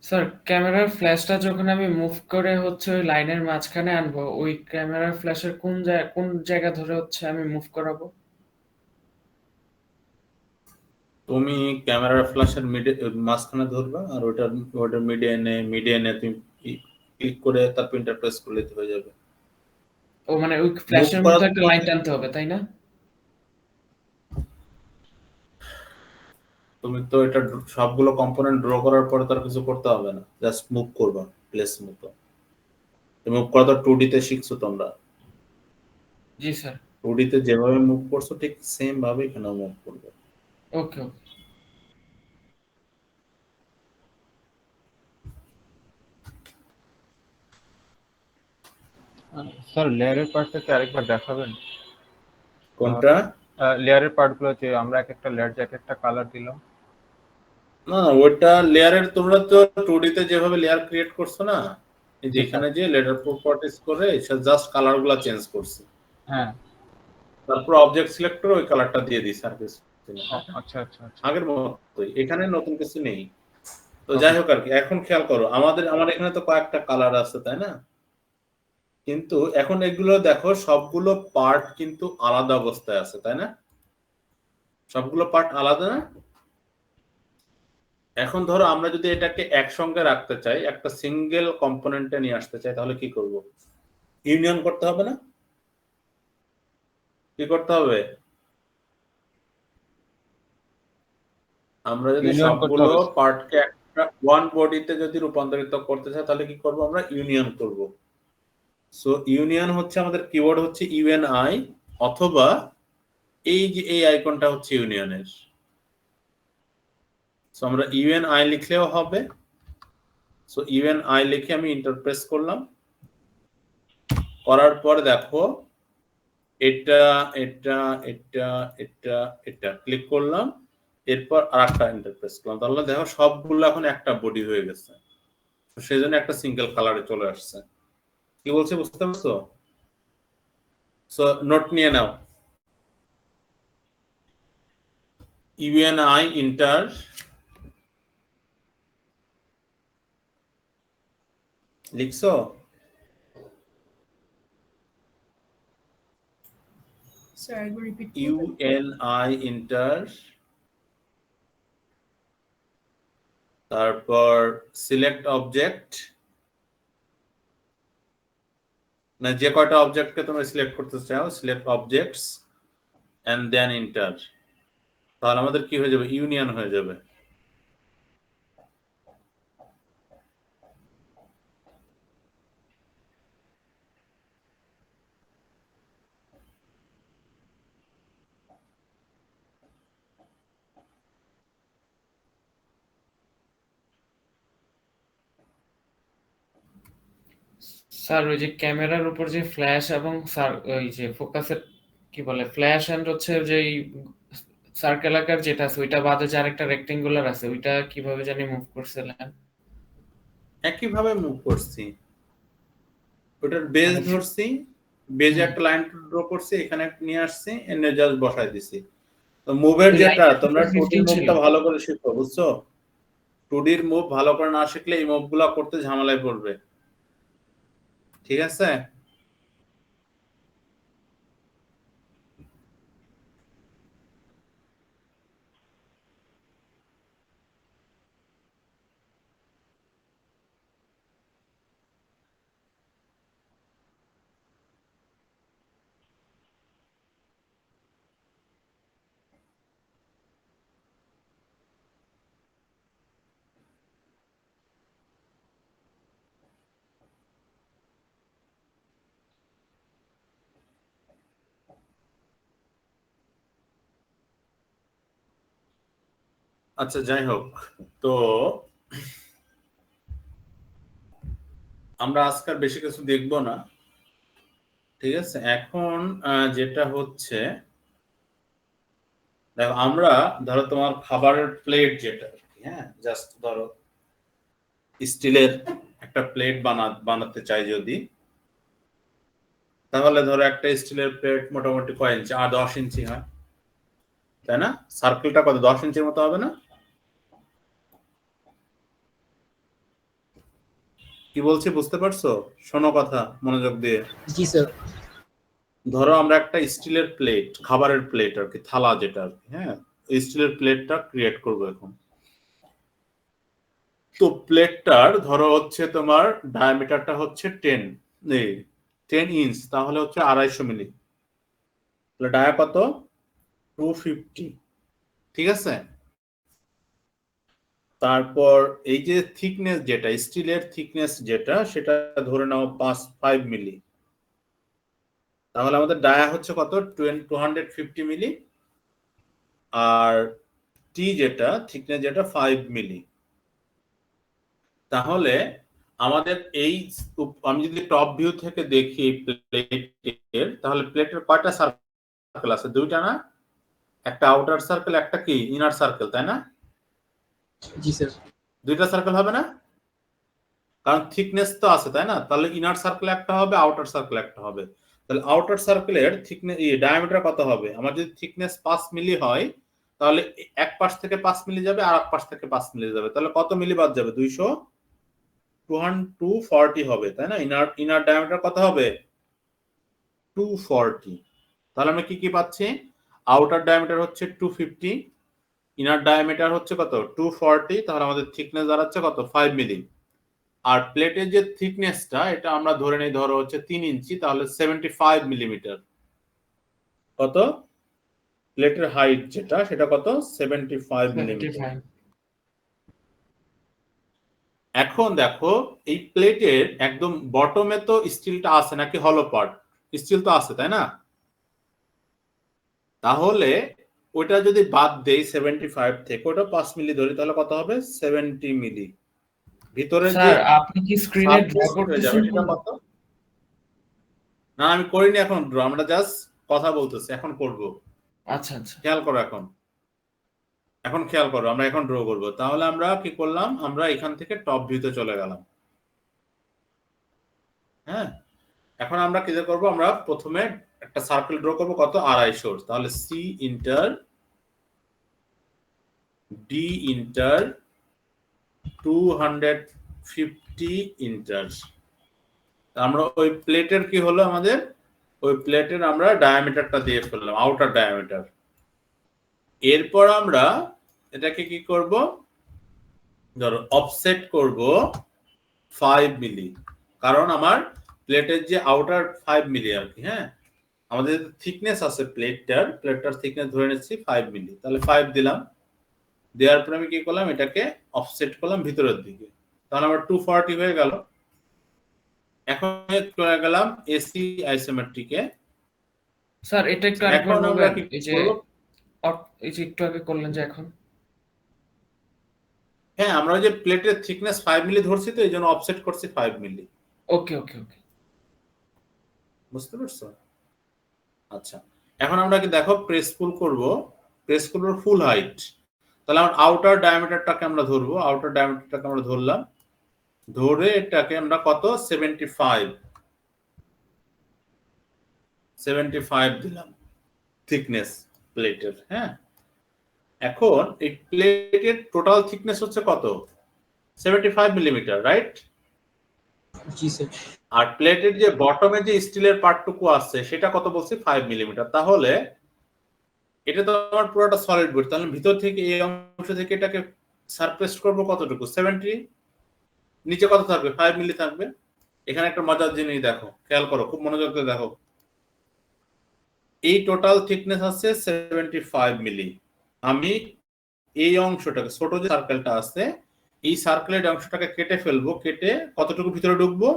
Sir ক্যামেরার ফ্ল্যাশটা যখন আমি মুভ করে হচ্ছে ওই লাইনের মাঝখানে আনবো, ওই ক্যামেরার ফ্ল্যাশের কোন জায়গা ধরে হচ্ছে আমি মুভ করাবো? তুমি ক্যামেরার ফ্ল্যাশের মাঝখানে ধরবা, আর ওটার মিডিয়ানে তুমি ক্লিক করে তারপর ইন্টারপ্রেস করলে তো হয়ে যাবে। ও মানে ওই ফ্ল্যাশের করার মধ্যে একটা লাইন টানতে হবে, তাই না? তুমি তো এটা সবগুলো কম্পোনেন্ট ড্র করার পরে তার কিছু করতে হবে না, জাস্ট মুভ করবা প্লেস মতো। মুভ করা তো 2D তে শিখছো তোমরা। জি স্যার। 2D তে যেভাবে মুভ করছো ঠিক সেম ভাবে এখানে মুভ করবে। ওকে ওকে। স্যার লেয়ারের পার্টটাকে আরেকবার দেখাবেন? কোনটা? লেয়ারের পার্টগুলো যে আমরা এক একটা লেয়ার যে এক একটা কালার দিলাম। না, ওটা লেয়ারের, তোমরা তো 2D তে যেভাবে লেয়ার ক্রিয়েট করছো না, এই যে এখানে যে লেয়ার প্রপার্টিজ করে জাস্ট কালারগুলো চেঞ্জ করছি, হ্যাঁ। তারপর অবজেক্ট সিলেক্ট করে ওই কালারটা দিয়ে দিই সারফেস। আচ্ছা আচ্ছা আচ্ছা। আগের মতোই, এখানে নতুন কিছু নেই। তো যাই হোক আর কি, এখন খেয়াল করো, আমার এখানে তো কয়েকটা কালার আছে, তাই না? কিন্তু এখন এগুলো দেখো, সবগুলো পার্ট কিন্তু আলাদা অবস্থায় আছে, তাই না? সবগুলো পার্ট আলাদা না? এখন ধরো আমরা যদি এটাকে একসঙ্গে রাখতে চাই, একটা সিঙ্গেল কম্পোনেন্টে নিয়ে আসতে চাই, তাহলে কি করব? ইউনিয়ন করতে হবে না? কি করতে হবে? আমরা যদি Union করতে সবগুলো হবে। পার্টকে একটা ওয়ান বডিতে যদি রূপান্তরিত করতে চাই, তাহলে কি করব? আমরা ইউনিয়ন করব। সো ইউনিয়ন হচ্ছে, আমাদের কিওয়ার্ড হচ্ছে ইউএনআই, অথবা এই যে এই আইকনটা হচ্ছে ইউনিয়নের। সো আমরা ইউএনআই লিখলেও হবে। সো ইউএনআই লিখে আমি ইন্টারপ্রেস করলাম, করার পর দেখো এটা এটা এটা এটা এটা ক্লিক করলাম, এরপর আরেকটা ইন্টারপ্রেস করলাম, তাহলে দেখো সবগুলো এখন একটা বডি হয়ে গেছে। সেই জন্য একটা সিঙ্গেল কালারে চলে আসছে। কি বলছে বুঝতে পারছো? সো নোট নিয়ে নাও, ইউএনআই ইন্টার লিখছো? স্যার একবার রিপিট UNI ইন্টার, তারপর সিলেক্ট অবজেক্ট, না যে কয়টা অবজেক্টকে তোমরা সিলেক্ট করতে চাও, select objects and then enter. তাহলে আমাদের কি হয়ে যাবে? ইউনিয়ন হয়ে যাবে। স্যার ওই যে ক্যামেরার উপর যে ফ্ল্যাশ এবং ওই যে ফোকাসের কি বলে ফ্ল্যাশ এন্ড হচ্ছে যে সার্কেল আকার যেটা আছে ওইটা বাদে যে আরেকটা রেক্টেঙ্গুলার আছে ওইটা কিভাবে জানি মুভ করছিলেন? একইভাবে মুভ করছি, ওটার বেজ মানে ধরছি, বেজে একটা লাইন ড্র করছি, এখানে নিয়ে আসছি, এনে জাস্ট বসাই দিছি। তো মুভের ওই যেটা লাইনটা তোমরা 2D 15 ছিল। মুভটা ভালো করে শিখো, বুঝছো? 2D এর মুভ ভালো করে না শিখলে এই মুভগুলো করতে ঝামেলায় পড়বে, ঠিক আছে? আচ্ছা যাই হোক, তো আমরা আজকাল বেশি কিছু দেখবো না, ঠিক আছে? এখন যেটা হচ্ছে, দেখো আমরা ধরো তোমার খাবারের প্লেট যেটা, হ্যাঁ, জাস্ট ধরো স্টিলের একটা প্লেট বানাতে চাই যদি, তাহলে ধরো একটা স্টিলের প্লেট মোটামুটি কয় ইঞ্চি? 10 ইঞ্চি হয়, তাই না? সার্কেলটা কত? 10 ইঞ্চির মতো হবে না? কি বলছি বুঝতে পারছো? শোনো কথা মনোযোগ দিয়ে। জি স্যার। ধরো আমরা একটা স্টিলের প্লেট, খাবারের প্লেট আর কি, থালা যেটা আর কি, হ্যাঁ, স্টিলের প্লেটটা ক্রিয়েট করবো এখন। তো প্লেটটার ধরো হচ্ছে তোমার ডায়ামিটারটা হচ্ছে 10 ইঞ্চ, তাহলে হচ্ছে 250 মিলি। তাহলে ডায়া কত? 250, ঠিক আছে? তারপর এই যে থিকনেস যেটা, স্টিলের থিকনেস যেটা, সেটা ধরে নাও 5 মিলি। তাহলে আমাদের ডায়া হচ্ছে কত? 250 মিলি, আর টি যেটা থিকনেস যেটা 5 মিলি। তাহলে আমাদের এই আমি যদি টপ ভিউ থেকে দেখি প্লেটের, তাহলে প্লেটের কয়টা সার্কেল আছে? দুইটা না? একটা আউটার সার্কেল, একটা কি ইনার সার্কেল, তাই না? জি স্যার। দুইটা সার্কেল হবে না? কারণ থিকনেস তো আছে, তাই না? তাহলে ইনার সার্কেল একটা হবে, আউটার সার্কেল একটা হবে। তাহলে আউটার সার্কেলের থিকনেস ডায়ামিটার কত হবে? আমার যদি থিকনেস 5 মিলি হয়, তাহলে এক পাশ থেকে 5 মিলি যাবে, আর এক পাশ থেকে 5 মিলি যাবে, তাহলে কত মিলি বাদ যাবে? 240 হবে, তাই না? ইনার ডায়ামিটার কত হবে? 240। তাহলে আমরা কি কি পাচ্ছি? আউটার ডায়ামিটার হচ্ছে 250, ইনার ডায়ামিটার হচ্ছে কত? 240। তাহলে আমাদের থিকনেস দাঁড়াচ্ছে কত? 5 মিলি। আর প্লেটের যে থিকনেসটা, এটা আমরা ধরে নেই ধরো হচ্ছে 3 ইঞ্চি, তাহলে 75 মিলিমিটার। কত? প্লেটের হাইট যেটা, সেটা কত? 75 মিলিমিটার। 75। এখন দেখো এই প্লেটের একদম বটমে তো স্টিলটা আছে নাকি? হলো পার্ট স্টিল তো আছে, তাই না? তাহলে ওটা যদি বাদ দেই 75 থেকে, ওটা 5 মিলি ধরি, তাহলে কত হবে? 70 মিলি। ভিতরে যে স্যার আপনি কি স্ক্রিনে ড্র হয়ে যাবে, করতেছেন? সেটা কত? না আমি করিনি এখন ড্র, আমরা জাস্ট কথা বলতেছি, এখন করব। আচ্ছা আচ্ছা। খেয়াল করো, এখন খেয়াল করো, আমরা এখন ড্র করব। তাহলে আমরা কি করলাম? আমরা এখান থেকে টপ ভিউতে চলে গেলাম, হ্যাঁ। এখন আমরা কি করব? আমরা প্রথমে একটা সার্কেল ড্র করব, কত? 250। তাহলে C enter D enter 250 enter, আমরা ওই প্লেটের কি হলো আমাদের, ওই প্লেটের আমরা ডায়ামিটারটা দিয়ে ফেললাম, আউটার ডায়ামিটার। এরপর আমরা এটাকে কি করব, ধরো অফসেট করব 5 মিলি, কারণ আমার প্লেটের যে আউটার 5 মিলি আর কি, হ্যাঁ আমাদের থিকনেস আছে প্লেটটার থিকনেস ধরে নিচ্ছি 5 মিলি, তাহলে 5 দিলাম। দেওয়ার পর আমি কি করলাম, এটাকে অফসেট করলাম ভিতরের দিকে, তাহলে আমার 240 হয়ে গেল। এখন চলে গেলাম এসি আইসোমেট্রিকে। স্যার এটা একটু আরেকবার এখন আমরা বলবেন, কি এই যে করব, এই যে একটু আগে করলেন যে এখন। হ্যাঁ আমরা ওই যে প্লেটের থিকনেস 5 মিলি ধরছি, তো এই জন্য অফসেট করছি 5 মিলি। ওকে ওকে ওকে বুঝতে পারছো? আচ্ছা, এখন আমরা কি দেখো প্রেস পুল করব, প্রেস করব ফুল হাইট, তাহলে আমার আউটার ডায়ামিটারটাকে আমরা ধরবো, আউটার ডায়ামিটারটাকে আমরা ধরলাম, ধরে এটাকে আমরা কত 75 দিলাম থিকনেস প্লেটের। হ্যাঁ এখন এই প্লেটের টোটাল থিকনেস হচ্ছে কত, 75 মিলিমিটার, রাইট? জি স্যার। আর প্লেটের যে বটমে যে স্টিলের পার্টটুকু আছে সেটা কত বলছি, 5 মিলিমিটার। তাহলে এটা তো আমার পুরোটা সলিড বডি, তাহলে ভিতর থেকে এই অংশ থেকে এটাকে সারফেস করব কতটুকু, 70, নিচে কত থাকবে, 5 মিলি থাকবে। এখানে একটা মজার জিনিস দেখো, খেয়াল করো, খুব মনোযোগ দিয়ে দেখো, এই টোটাল থিকনেস আছে 75 মিলি। আমি এই অংশটাকে, ছোট যে সার্কেলটা আছে এই সার্কেলের অংশটাকে কেটে ফেলবো, কেটে কতটুকু ভিতরে ঢুকবো,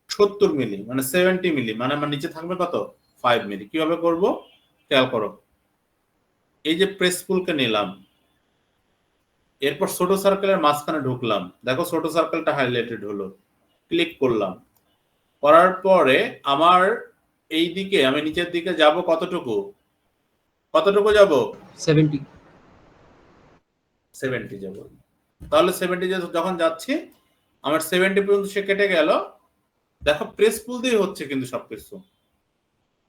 70 মিলি, মানে 70 মিলি, মানে আমার নিচে থাকবে কত, 5 মিলি। কিভাবে করব খেয়াল করো, এই যে প্রেস পুলকে নিলাম, এরপর ছোট সার্কেলের মাঝখানে ঢুকলাম, দেখো ছোট সার্কেলটা হাইলাইটেড হলো, ক্লিক করলাম, করার পরে আমার এই দিকে আমি নিচের দিকে যাব কতটুকু, কতটুকু যাব, 70। 70 যাব। তাহলে 70 যখন যাচ্ছি আমার 70 পর্যন্ত সে কেটে গেল, দেখো প্রেস পুল দিয়ে হচ্ছে কিন্তু সবকিছু।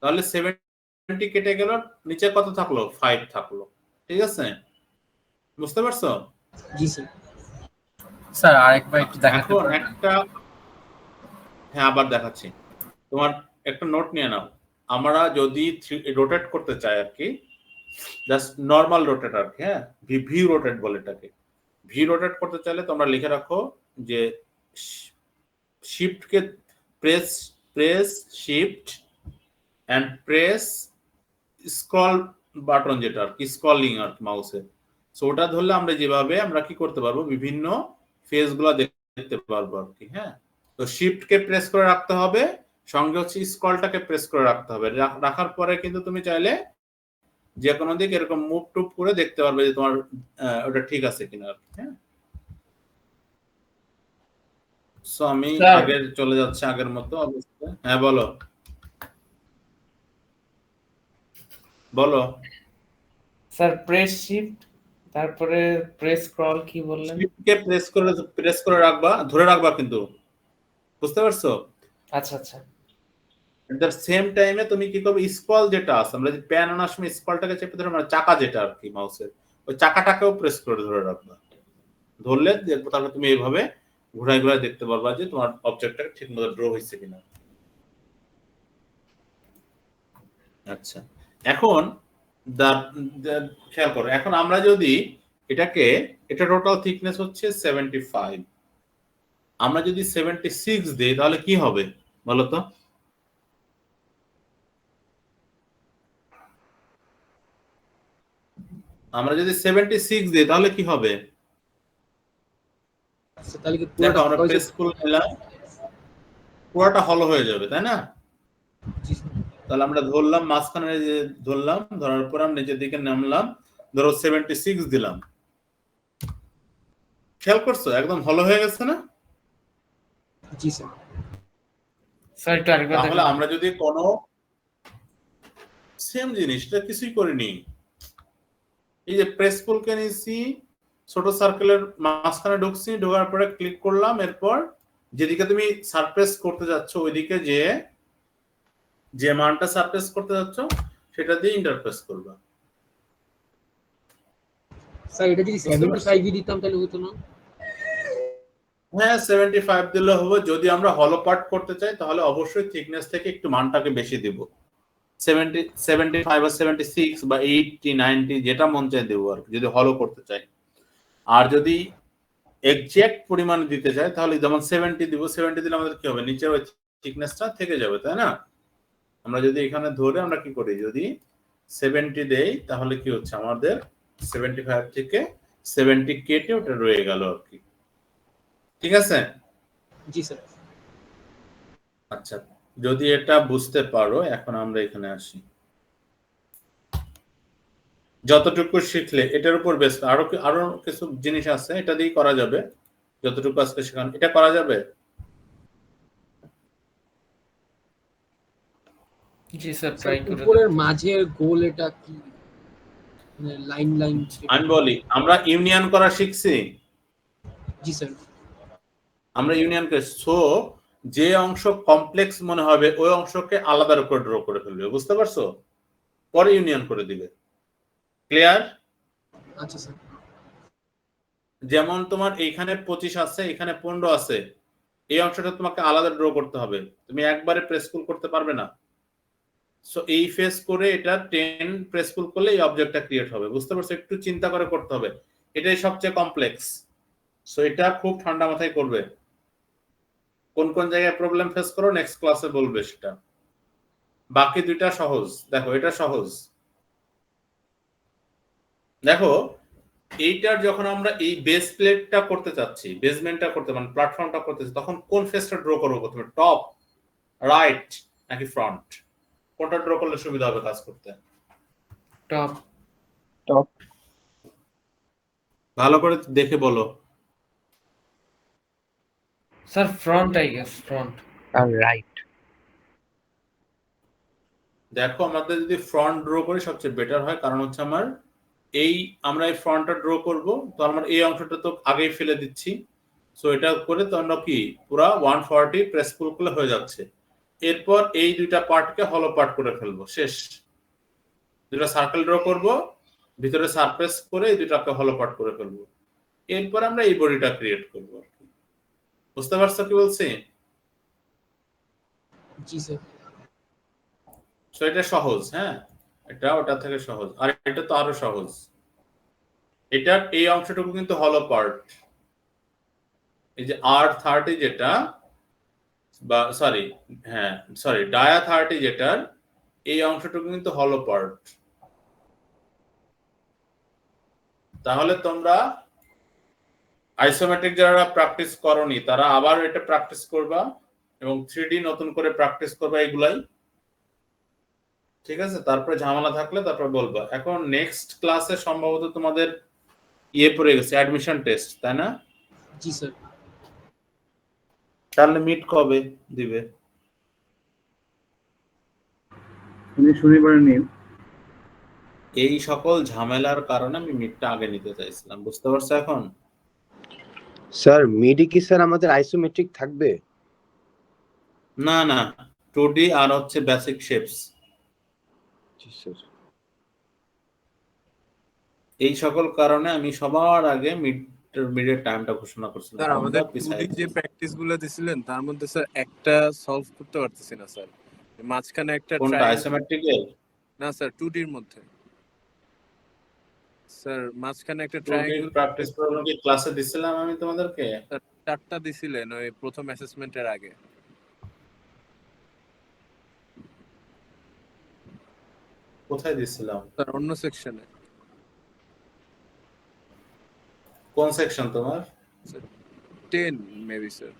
তাহলে 70 কেটে গেল, নিচে কত থাকলো, 5 থাকলো। ঠিক আছে, বুঝতে পারছো? জি স্যার। স্যার আরেকবার একটু দেখাতে এখন পারবেন? একটা, হ্যাঁ আবার দেখাচ্ছি, তোমার একটা নোট নিয়ে নাও। আমরা যদি রোটেট করতে চাই আর কি, জাস্ট নর্মাল রোটেট আর কি, হ্যাঁ ভি রোটেট বলে এটাকে। ভি রোটেট করতে চাইলে তোমরা লিখে রাখো যে শিফটকে press press shift and press scroll button, যেটা আর কি স্ক্রলিং আর কি মাউসে, সো ওটা ধরলে আমরা যেভাবে আমরা কি করতে পারবো, বিভিন্ন ফেজ গুলা দেখতে পারবো আর কি। হ্যাঁ তো শিফটকে প্রেস করে রাখতে হবে, সঙ্গে হচ্ছে স্ক্রলটাকে প্রেস করে রাখতে হবে। রাখার পরে কিন্তু তুমি চাইলে যে কোনো দিক এরকম মুভ টুপ করে দেখতে পারবে যে তোমার ওটা ঠিক আছে কিনা আর কি। হ্যাঁ সো আমি স্যার। আগের চলে যাচ্ছে আগের মতো অবস্থা। হ্যাঁ বলো বলো। স্যার প্রেস শিফট, তারপরে প্রেস স্ক্রল কি বললেন? শিফটকে প্রেস করে রাখবা, ধরে রাখবা কিন্তু, বুঝতে পারছো? আচ্ছা আচ্ছা এট দ্য সেম টাইমে তুমি কি করবে, স্ক্রল যেটা আছে, আমরা যে প্যান আনার সময় স্ক্রলটাকে চেপে ধরে, মানে চাকা যেটা আর কি মাউসের, ওই চাকাটাকেও প্রেস করে ধরে রাখবা। ধরলে দেখবো, তাহলে তুমি এইভাবে ঘুরাই ঘুরাই দেখতে পারবা যে তোমার অবজেক্টটা ঠিক মতো ড্র হয়েছে কিনা। আচ্ছা এখন খেয়াল করো, এখন আমরা যদি এটাকে, এটা টোটাল থিকনেস হচ্ছে 75, আমরা যদি 76 দিই তাহলে কি হবে বলো তো? আমরা যদি 76 দিই তাহলে কি হবে? তাহলে কি দেখো আমরা প্রেস পুল নিলাম, পুরোটা হলো হয়ে যাবে, তাই না? তাহলে আমরা ধরলাম মাঝখানে, যে ধরলাম, ধরার পর আমরা নিচের দিকে নামলাম, ধরো 76 দিলাম, খেয়াল করছো একদম হলো হয়ে গেছে না? জি স্যার। স্যার একটু আরেকবার তাহলে দেখান। আমরা যদি কোনো সেম জিনিসটা কিছুই করিনি, এই যে প্রেস পুলকে নিয়েছি, ছোট সার্কেলের মাঝখানে ঢুকছি, ঢোকার পরে ক্লিক করলাম, এরপর যেদিকে তুমি সারফেস করতে যাচ্ছ ওইদিকে যে মানটা সারফেস করতে যাচ্ছ সেটা দিয়ে ইন্টারফেস করবা। স্যার এটা যদি 75 দিতাম তাহলে হতো না? হ্যাঁ 75 দিলে হবে। যদি আমরা হলো পার্ট করতে চাই তাহলে অবশ্যই থিকনেস থেকে একটু মানটাকে বেশি দিব। 70 75 বা 76 বা 80 90 যেটা মন চায় দেবো আর কি, যদি হলো করতে চাই। আর যদি এক্সাক্ট পরিমাণ দিতে চাই তাহলে যেমন 70 দিব, 70 দিলে আমাদের কি হবে, নিচের ওই থিকনেসটা থেকে যাবে, তাই না? আমরা যদি এখানে ধরে আমরা কি করি, যদি 70 দেই তাহলে কি হচ্ছে, আমাদের 75 থেকে 70 কেটে ওটা রয়ে গেল আর কি। ঠিক আছে? জি স্যার। আচ্ছা, যদি এটা বুঝতে পারো, এখন আমরা এখানে আসি। যতটুকু শিখলে এটার উপর বেশ আরো কিছু জিনিস আছে, এটা দিয়ে করা যাবে। যতটুকু আজকে শেখানো, এটা করা যাবে। জি স্যার, ট্রাই করে উপরের মাঝের গোল এটা কি, মানে লাইন লাইন? আমি বলি, আমরা ইউনিয়ন করা শিখছি। জি স্যার। আমরা ইউনিয়ন করে, সো যে অংশ কমপ্লেক্স মনে হবে ওই অংশকে আলাদা করে ড্র করে ফেলবে, বুঝতে পারছো? পরে ইউনিয়ন করে দিবে। ক্লিয়ার? আচ্ছা স্যার। যেমন তোমার এইখানে 25 আছে, এখানে 15 আছে, এই অংশটা তোমাকে আলাদা ড্র করতে হবে, তুমি একবারে প্রেস পুল করতে পারবে না। সো এই ফেস করে এটা 10 প্রেস পুল করলে এই অবজেক্টটা ক্রিয়েট হবে, বুঝতে পারছো? একটু চিন্তা করে করতে হবে, এটাই সবচেয়ে কমপ্লেক্স। সো এটা খুব ঠান্ডা মাথায় করবে। কোন কোন জায়গায় প্রবলেম ফেস করো নেক্সট ক্লাসে বলবে সেটা। বাকি দুইটা সহজ। দেখো এটা সহজ। দেখো এইটার যখন আমরা এই বেস প্লেটটা করতে চাচ্ছি, বেসমেন্টটা করতে, মানে প্ল্যাটফর্মটা করতে চাচ্ছি, তখন কোন ফেসটা ড্র করবো প্রথমে, টপ, রাইট নাকি ফ্রন্ট? কোনটা ড্র করলে সুবিধা হবে কাজ করতে? টপ। টপ। ভালো করে দেখে বলো। Sir front, I guess front. আর রাইট। দেখো আমাদের যদি ফ্রন্ট ড্র করি সবচেয়ে বেটার হয়, কারণ হচ্ছে আমার এই, আমরা এই ফ্রন্টটা ড্র করব, তো আমার এই অংশটা তো আগেই ফেলে দিচ্ছি। সো এটা করে তো আমরা কি পুরা 140 প্রেস পুল করলে হয়ে যাচ্ছে। এরপর এই দুইটা পার্টকে হলো পার্ট করে ফেলবো, শেষ। দুটো সার্কেল ড্র করব, ভিতরে সারফেস করে এই দুটাকে হলো পার্ট করে ফেলবো। এরপর আমরা এই বডিটা ক্রিয়েট করব। বুঝতে পারছো কি বলছি? জি স্যার। সো এটা সহজ, হ্যাঁ, এটা ওটা থেকে সহজ। আর এটা তো আরো সহজ। এটার এই অংশটুকু কিন্তু হলো পার্ট। এই যে R30 যেটা, বা সরি, হ্যাঁ সরি, ডায়া 30 যেটার এই অংশটুকু কিন্তু হলো পার্ট। তাহলে তোমরা আইসোমেট্রিক যারা প্র্যাকটিস করনি তারা আবার এটা প্র্যাকটিস করবা, এবং 3D নতুন করে প্র্যাকটিস করবা এগুলাই। ঠিক আছে? তারপরে ঝামেলা থাকলে তারপর বলবা। এখন নেক্সট ক্লাসে সম্ভবত তোমাদের ইয়ে পড়ে গেছে, অ্যাডমিশন টেস্ট, তাই না? জি স্যার। তাহলে মিট কবে দিবে? শনিবার নিন। এই সকল ঝামেলার কারণে আমি মিটটা আগে নিতে চাইছিলাম, বুঝতে পারছো এখন? স্যার মিডি কি স্যার আমাদের আইসোমেট্রিক থাকবে? না না, 2D আর হচ্ছে বেসিক শেপস। জি স্যার। এই সকল কারণে আমি সবার আগে মিডের টাইমটা ঘোষণা করছিলাম। স্যার আমাদের 2D যে প্র্যাকটিস গুলো দিছিলেন তার মধ্যে স্যার একটা সলভ করতে পারতেছি না স্যার। মাঝখানে একটা কোনটা, আইসোমেট্রিকের? না স্যার 2D এর মধ্যে স্যার মাঝখানে একটা 2D ট্রায়াঙ্গেল প্র্যাকটিস প্রবলেম কি ক্লাসে দিছিলাম আমি তোমাদেরকে? স্যার 4টা দিছিলেন ওই প্রথম অ্যাসেসমেন্টের আগে। কোথায় দিছিলাম? স্যার অন্য সেকশনে। কোন সেকশন তোমার? 10 মেবি স্যার।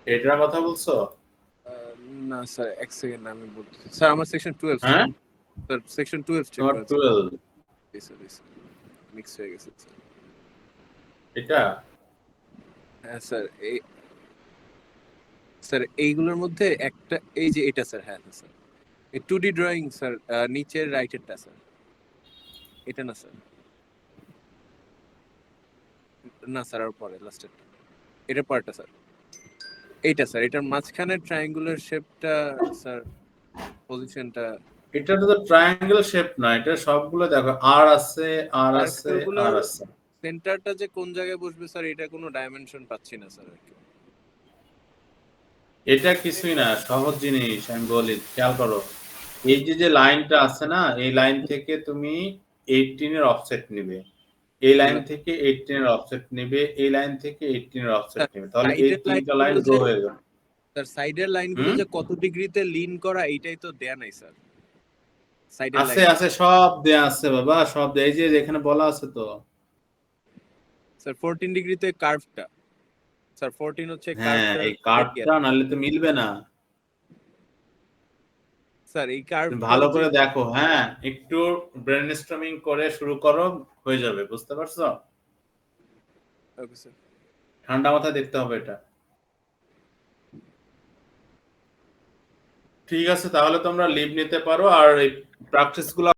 এটার কথা বলছো? না স্যার এক সেকেন্ড আমি বলছি। স্যার আমার সেকশন 12 হ্যাঁ স্যার সেকশন 12 চেক তোমার করুন। 12 মিক্স হয়ে গেছে স্যার। এটা? হ্যাঁ স্যার এই স্যার এইগুলোর মধ্যে একটা এই যে এটা স্যার। হ্যাঁ স্যার এই 2D ড্রয়িং স্যার নিচের রাইটেরটা স্যার, এটা না স্যার। না স্যার আর পরে লাস্টেরটা, এটা পরেরটা স্যার। এইটা স্যার, এটার মাঝখানে ট্রায়াঙ্গুলার শেপটা স্যার, পজিশনটা এটা তো ট্রায়াঙ্গেল শেপ না, এটা সবগুলো দেখো আর আছে আর আছে সার্কেলগুলোর আর আছে। সেন্টারটা যে কোন জায়গায় বসবে স্যার এটা কোনো ডাইমেনশন পাচ্ছি না স্যার। এটা কিছুই না, সহজ জিনিস আমি বলি, খেয়াল করো। এই যে লাইনটা আছে না, এই লাইন থেকে তুমি 18 এর অফসেট নিবে, এই লাইন থেকে 18 এর অফসেট নিবে, এই লাইন থেকে 18 এর অফসেট নিবে, তাহলে এই সাইডের তিনটা লাইনগুলো লাইন ড্র হয়ে গেল। স্যার সাইডের লাইনগুলো যে কত ডিগ্রিতে লিন করা এইটাই তো দেয়া নাই স্যার। সাইডের আছে লাইন আছে সব দেয়া আছে বাবা, সব দেয়া, এই যে এখানে বলা আছে তো স্যার 14 ডিগ্রিতে কার্ভটা স্যার 14 হচ্ছে হ্যাঁ, কার্ভটা। এই কার্ভটা নাহলে তো মিলবে না। স্যার এই কার্ভ ভালো করে দেখো, হ্যাঁ একটু ব্রেনস্টর্মিং করে শুরু করো, হয়ে যাবে, বুঝতে পারছো? Okay sir. ঠান্ডা মাথায় দেখতে হবে এটা। ঠিক আছে, তাহলে তোমরা লিভ নিতে পারো, আর এই প্র্যাকটিস গুলো